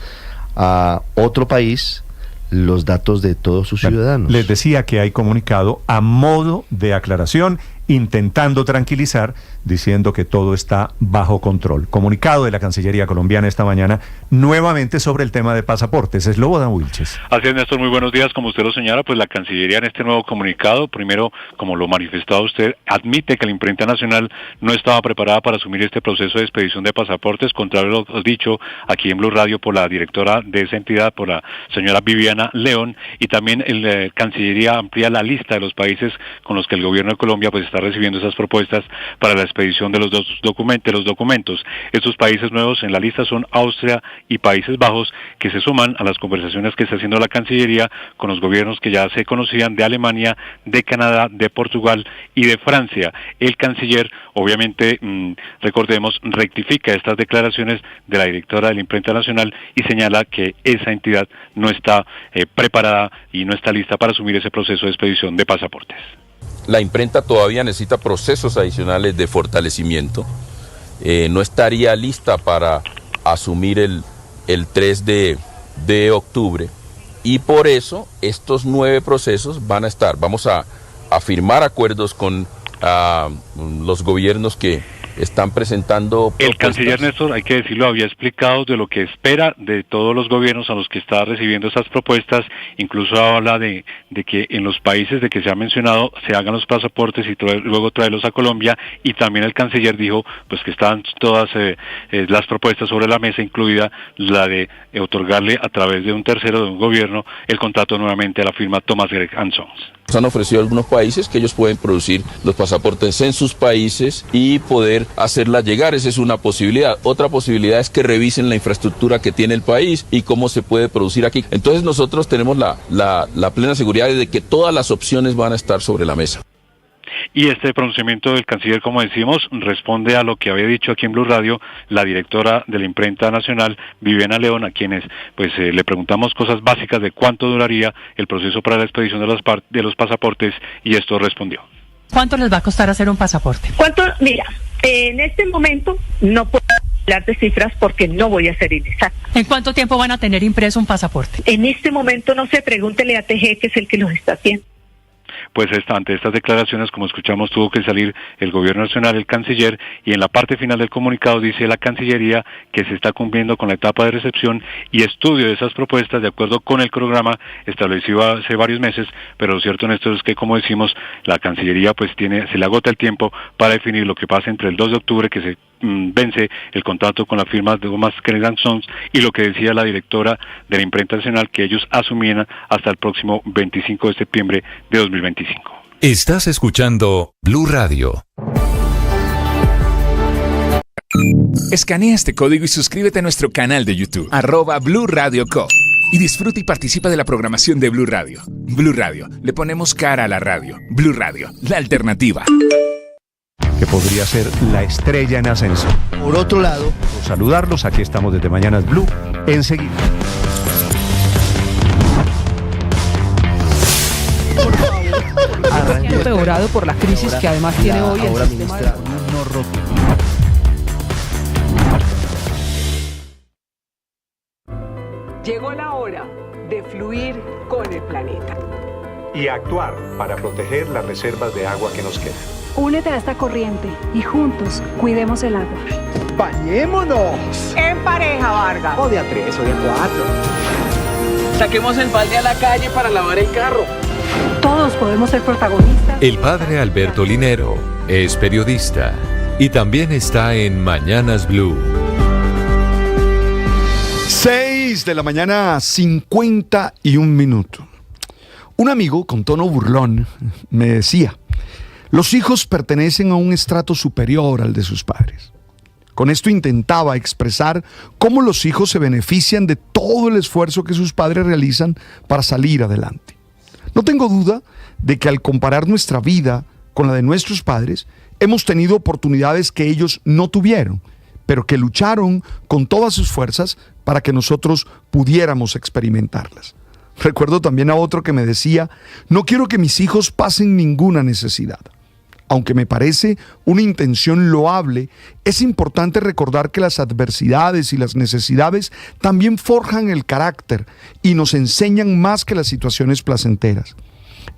a otro país los datos de todos sus ciudadanos. Les decía que hay comunicado a modo de aclaración, intentando tranquilizar, diciendo que todo está bajo control. Comunicado de la Cancillería colombiana esta mañana, nuevamente sobre el tema de pasaportes. Slobodan Wilches. Así es, Néstor, muy buenos días. Como usted lo señala, pues la Cancillería en este nuevo comunicado, primero, como lo manifestaba usted, admite que la imprenta nacional no estaba preparada para asumir este proceso de expedición de pasaportes, contrario a lo dicho aquí en Blue Radio por la directora de esa entidad, por la señora Viviana León, y también la Cancillería amplía la lista de los países con los que el gobierno de Colombia pues está recibiendo esas propuestas para la expedición de los documentos. Estos países nuevos en la lista son Austria y Países Bajos, que se suman a las conversaciones que está haciendo la Cancillería con los gobiernos que ya se conocían de Alemania, de Canadá, de Portugal y de Francia. El canciller, obviamente, recordemos, rectifica estas declaraciones de la directora de la Imprenta Nacional y señala que esa entidad no está preparada y no está lista para asumir ese proceso de expedición de pasaportes. La imprenta todavía necesita procesos adicionales de fortalecimiento. No estaría lista para asumir el 3 de octubre. Y por eso estos 9 procesos van a estar. Vamos a firmar acuerdos con los gobiernos que están presentando El propuestas. canciller Néstor, hay que decirlo, había explicado de lo que espera de todos los gobiernos a los que está recibiendo esas propuestas, incluso habla de que en los países de que se ha mencionado se hagan los pasaportes y luego traerlos a Colombia, y también el canciller dijo pues que estaban todas las propuestas sobre la mesa, incluida la de otorgarle a través de un tercero, de un gobierno, el contrato nuevamente a la firma Thomas Gregg & Sons. Nos han ofrecido algunos países que ellos pueden producir los pasaportes en sus países y poder hacerla llegar. Esa es una posibilidad. Otra posibilidad es que revisen la infraestructura que tiene el país y cómo se puede producir aquí. Entonces nosotros tenemos la plena seguridad de que todas las opciones van a estar sobre la mesa. Y este pronunciamiento del canciller, como decimos, responde a lo que había dicho aquí en Blue Radio la directora de la imprenta nacional, Viviana León, a quienes pues le preguntamos cosas básicas de cuánto duraría el proceso para la expedición de los pasaportes, y esto respondió. ¿Cuánto les va a costar hacer un pasaporte? ¿Cuánto? Mira, en este momento no puedo hablar de cifras porque no voy a ser inexacta. ¿En cuánto tiempo van a tener impreso un pasaporte? En este momento no sé, pregúntele a TG, que es el que los está haciendo. Pues ante estas declaraciones, como escuchamos, tuvo que salir el gobierno nacional, el canciller, y en la parte final del comunicado dice la Cancillería que se está cumpliendo con la etapa de recepción y estudio de esas propuestas de acuerdo con el cronograma establecido hace varios meses, pero lo cierto en esto es que, como decimos, la Cancillería pues se le agota el tiempo para definir lo que pasa entre el 2 de octubre, que se vence el contrato con la firma de Thomas Gregg & Sons, y lo que decía la directora de la imprenta nacional, que ellos asumían hasta el próximo 25 de septiembre de 2025. Estás escuchando Blue Radio. Escanea este código y suscríbete a nuestro canal de YouTube, @Blue Radio Co. Y disfruta y participa de la programación de Blue Radio. Blue Radio, le ponemos cara a la radio. Blue Radio, la alternativa. Que podría ser la estrella en ascenso. Por otro lado, por saludarlos, aquí estamos desde Mañanas Blue, enseguida. Empeorado por la crisis que además tiene hoy el sistema de... Llegó la hora de fluir con el planeta. Y actuar para proteger las reservas de agua que nos quedan. Únete a esta corriente y juntos cuidemos el agua. ¡Bañémonos! En pareja, Vargas. O de a 3 o de a 4. Saquemos el balde a la calle para lavar el carro. Todos podemos ser protagonistas. El padre Alberto Linero es periodista y también está en Mañanas Blue. 6 de la mañana, 51 minutos. Un amigo con tono burlón me decía: los hijos pertenecen a un estrato superior al de sus padres. Con esto intentaba expresar cómo los hijos se benefician de todo el esfuerzo que sus padres realizan para salir adelante. No tengo duda de que al comparar nuestra vida con la de nuestros padres, hemos tenido oportunidades que ellos no tuvieron, pero que lucharon con todas sus fuerzas para que nosotros pudiéramos experimentarlas. Recuerdo también a otro que me decía: no quiero que mis hijos pasen ninguna necesidad. Aunque me parece una intención loable, es importante recordar que las adversidades y las necesidades también forjan el carácter y nos enseñan más que las situaciones placenteras.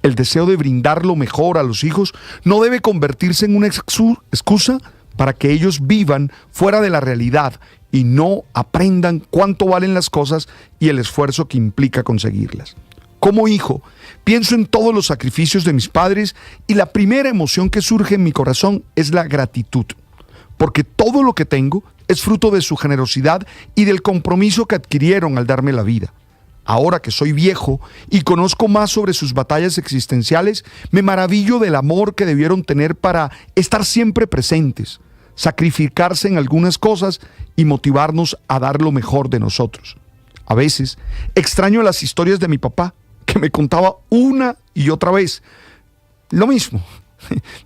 El deseo de brindar lo mejor a los hijos no debe convertirse en una excusa para que ellos vivan fuera de la realidad y no aprendan cuánto valen las cosas y el esfuerzo que implica conseguirlas. Como hijo, pienso en todos los sacrificios de mis padres y la primera emoción que surge en mi corazón es la gratitud, porque todo lo que tengo es fruto de su generosidad y del compromiso que adquirieron al darme la vida. Ahora que soy viejo y conozco más sobre sus batallas existenciales, me maravillo del amor que debieron tener para estar siempre presentes, sacrificarse en algunas cosas y motivarnos a dar lo mejor de nosotros. A veces extraño las historias de mi papá, que me contaba una y otra vez lo mismo.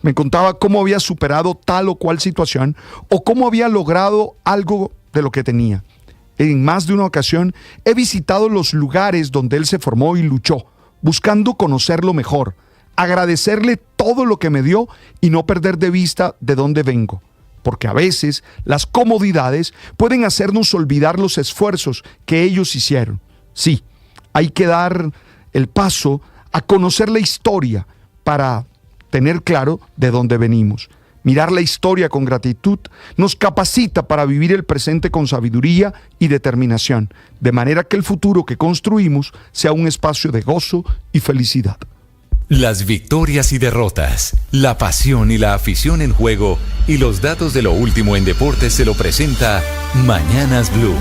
Me contaba cómo había superado tal o cual situación o cómo había logrado algo de lo que tenía. En más de una ocasión he visitado los lugares donde él se formó y luchó, buscando conocerlo mejor, agradecerle todo lo que me dio y no perder de vista de dónde vengo. Porque a veces las comodidades pueden hacernos olvidar los esfuerzos que ellos hicieron. Sí, hay que dar el paso a conocer la historia para tener claro de dónde venimos. Mirar la historia con gratitud nos capacita para vivir el presente con sabiduría y determinación, de manera que el futuro que construimos sea un espacio de gozo y felicidad. Las victorias y derrotas, la pasión y la afición en juego y los datos de lo último en deportes se lo presenta Mañanas Blue.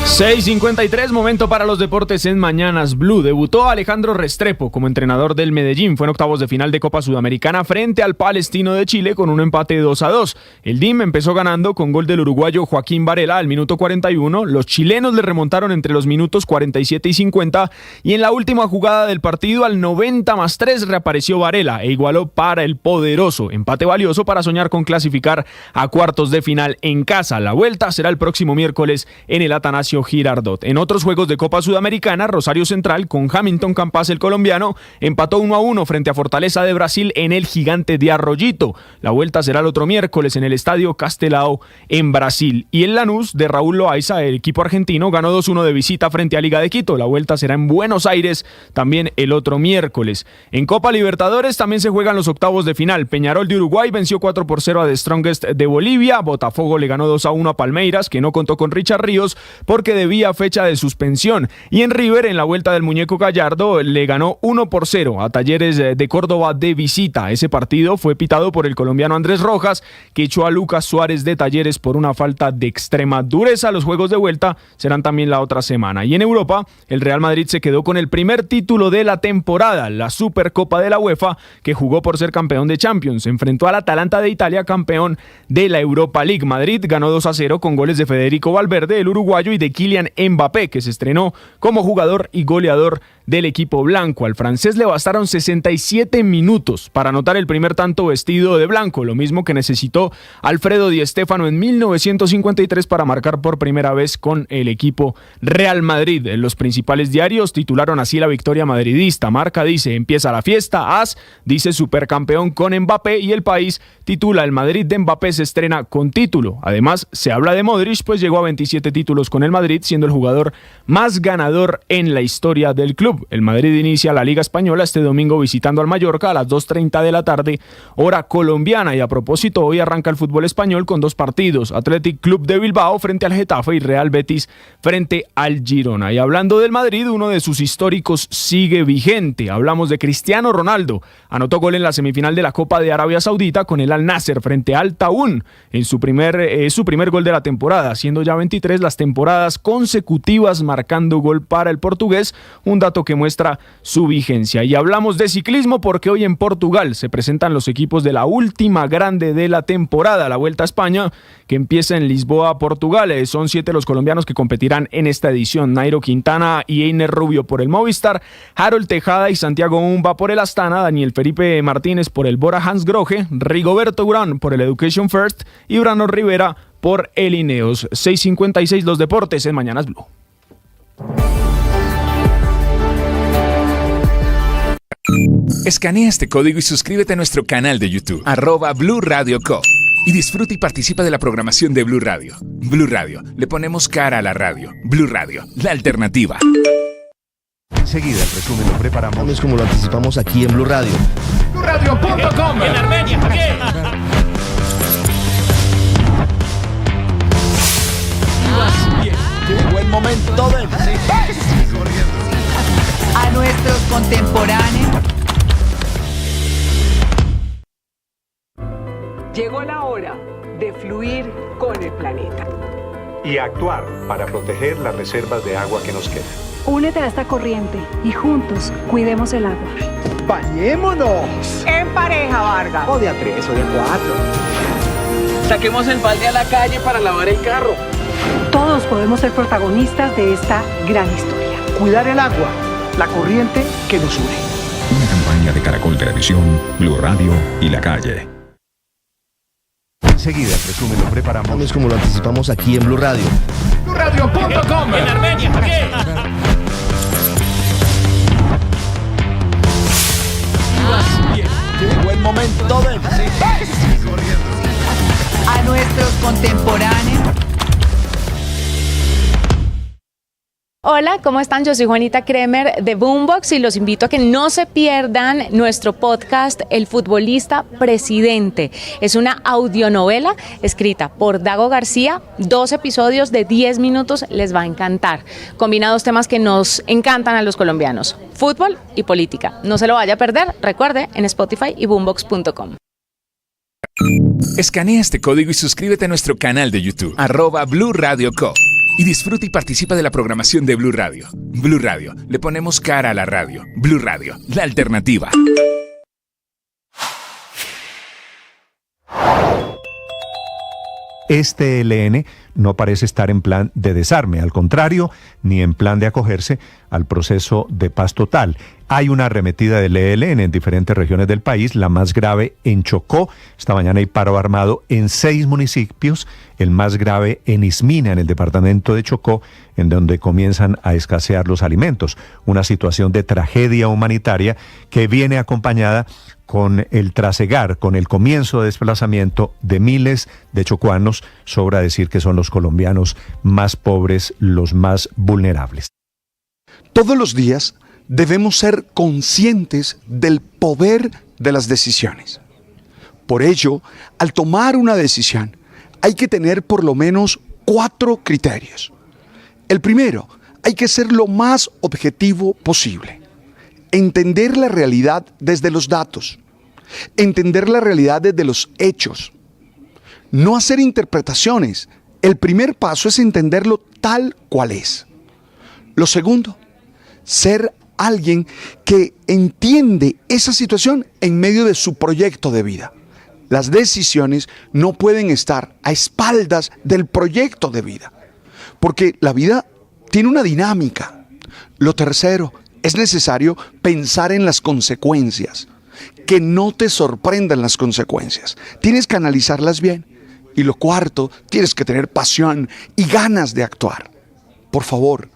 6:53, momento para los deportes en Mañanas Blue. Debutó Alejandro Restrepo como entrenador del Medellín. Fue en octavos de final de Copa Sudamericana frente al Palestino de Chile con un empate 2-2. El DIM empezó ganando con gol del uruguayo Joaquín Varela al minuto 41. Los chilenos le remontaron entre los minutos 47 y 50. Y en la última jugada del partido, al 90+3, reapareció Varela e igualó para el poderoso. Empate valioso para soñar con clasificar a cuartos de final en casa. La vuelta será el próximo miércoles en el Atanasio Girardot. En otros juegos de Copa Sudamericana, Rosario Central con Hamilton Campas, el colombiano, empató 1-1 frente a Fortaleza de Brasil en el Gigante de Arroyito. La vuelta será el otro miércoles en el Estadio Castelao en Brasil. Y el Lanús de Raúl Loaiza, el equipo argentino, ganó 2-1 de visita frente a Liga de Quito. La vuelta será en Buenos Aires también el otro miércoles. En Copa Libertadores también se juegan los octavos de final. Peñarol de Uruguay venció 4-0 a The Strongest de Bolivia. Botafogo le ganó 2-1 a Palmeiras, que no contó con Richard Ríos porque debía fecha de suspensión. Y en River, en la vuelta del Muñeco Gallardo, le ganó 1-0 a Talleres de Córdoba de visita. Ese partido fue pitado por el colombiano Andrés Rojas, que echó a Lucas Suárez de Talleres por una falta de extrema dureza. Los juegos de vuelta serán también la otra semana. Y en Europa, el Real Madrid se quedó con el primer título de la temporada, la Supercopa de la UEFA, que jugó por ser campeón de Champions. Enfrentó al Atalanta de Italia, campeón de la Europa League. Madrid ganó 2-0 con goles de Federico Valverde, el uruguayo, y de Kylian Mbappé, que se estrenó como jugador y goleador del equipo blanco. Al francés le bastaron 67 minutos para anotar el primer tanto vestido de blanco, lo mismo que necesitó Alfredo Di Stéfano en 1953 para marcar por primera vez con el equipo Real Madrid. Los principales diarios titularon así la victoria madridista. Marca dice: empieza la fiesta. AS dice: supercampeón con Mbappé. Y El País titula: el Madrid de Mbappé se estrena con título. Además se habla de Modric, pues llegó a 27 títulos con el Madrid, siendo el jugador más ganador en la historia del club. El Madrid inicia la Liga Española este domingo visitando al Mallorca a las 2:30 de la tarde, hora colombiana. Y a propósito, hoy arranca el fútbol español con dos partidos: Athletic Club de Bilbao frente al Getafe y Real Betis frente al Girona. Y hablando del Madrid, uno de sus históricos sigue vigente. Hablamos de Cristiano Ronaldo. Anotó gol en la semifinal de la Copa de Arabia Saudita con el Al Nasser frente al Taún en su primer gol de la temporada, siendo ya 23 las temporadas consecutivas marcando gol para el portugués, un dato que muestra su vigencia. Y hablamos de ciclismo porque hoy en Portugal se presentan los equipos de la última grande de la temporada, la Vuelta a España, que empieza en Lisboa, Portugal. Son 7 los colombianos que competirán en esta edición: Nairo Quintana y Einer Rubio por el Movistar, Harold Tejada y Santiago Umba por el Astana, Daniel Felipe Martínez por el Bora Hansgrohe, Rigoberto Urán por el Education First y Brano Rivera por el Ineos. 6:56 los deportes en Mañanas Blue. Escanea este código y suscríbete a nuestro canal de YouTube, @Blue Radio Co. Y disfruta y participa de la programación de Blue Radio. Blue Radio, le ponemos cara a la radio. Blue Radio, la alternativa. Enseguida el resumen lo preparamos. Es como lo anticipamos aquí en Blue Radio. BlueRadio.com. En Armenia, Llegó el momento del a nuestros contemporáneos. Llegó la hora de fluir con el planeta y actuar para proteger las reservas de agua que nos quedan. Únete a esta corriente y juntos cuidemos el agua. ¡Bañémonos! En pareja, Vargas. O de a 3 o de a 4. Saquemos el balde a la calle para lavar el carro. Todos podemos ser protagonistas de esta gran historia. Cuidar el agua, la corriente que nos une. Una campaña de Caracol Televisión, Blue Radio y La Calle. Enseguida el resumen lo preparamos. Es como lo anticipamos aquí en Blue Radio. BlueRadio.com. En Armenia, Llegó el momento del a nuestros contemporáneos. Hola, ¿cómo están? Yo soy Juanita Kremer de Boombox y los invito a que no se pierdan nuestro podcast El Futbolista Presidente. Es una audionovela escrita por Dago García, 2 episodios de 10 minutos, les va a encantar. Combina 2 temas que nos encantan a los colombianos, fútbol y política. No se lo vaya a perder, recuerde, en Spotify y boombox.com. Escanea este código y suscríbete a nuestro canal de YouTube, @Blue Radio Co. Y disfruta y participa de la programación de Blue Radio. Blue Radio, le ponemos cara a la radio. Blue Radio, la alternativa. Este ELN no parece estar en plan de desarme, al contrario, ni en plan de acogerse al proceso de paz total. Hay una arremetida del ELN en diferentes regiones del país, la más grave en Chocó. Esta mañana hay paro armado en 6 municipios, el más grave en Ismina, en el departamento de Chocó, en donde comienzan a escasear los alimentos. Una situación de tragedia humanitaria que viene acompañada con el trasegar, con el comienzo de desplazamiento de miles de chocuanos. Sobra decir que son los colombianos más pobres, los más vulnerables. Todos los días debemos ser conscientes del poder de las decisiones. Por ello, al tomar una decisión, hay que tener por lo menos 4 criterios. El primero, hay que ser lo más objetivo posible. Entender la realidad desde los datos. Entender la realidad desde los hechos. No hacer interpretaciones. El primer paso es entenderlo tal cual es. Lo segundo, ser alguien que entiende esa situación en medio de su proyecto de vida. Las decisiones no pueden estar a espaldas del proyecto de vida, porque la vida tiene una dinámica. Lo tercero, es necesario pensar en las consecuencias, que no te sorprendan las consecuencias. Tienes que analizarlas bien. Y lo cuarto, tienes que tener pasión y ganas de actuar. Por favor,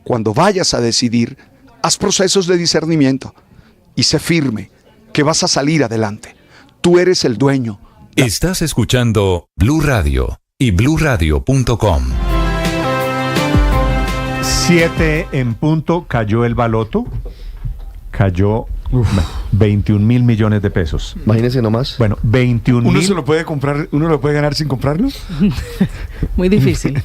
cuando vayas a decidir, haz procesos de discernimiento y sé firme que vas a salir adelante. Tú eres el dueño. Estás escuchando Blue Radio y bluradio.com. 7 en punto, cayó el baloto. Cayó 21.000 millones de pesos. Imagínense nomás. Bueno, 21.000. ¿Uno se lo puede comprar, uno lo puede ganar sin comprarlo? Muy difícil.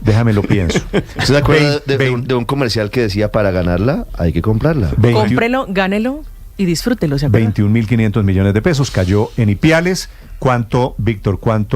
Déjame lo pienso. ¿Se acuerda de un comercial que decía para ganarla hay que comprarla? Cómprelo, gánelo y disfrútelo. 21.500 millones de pesos cayó en Ipiales. ¿Cuánto, Víctor, cuánto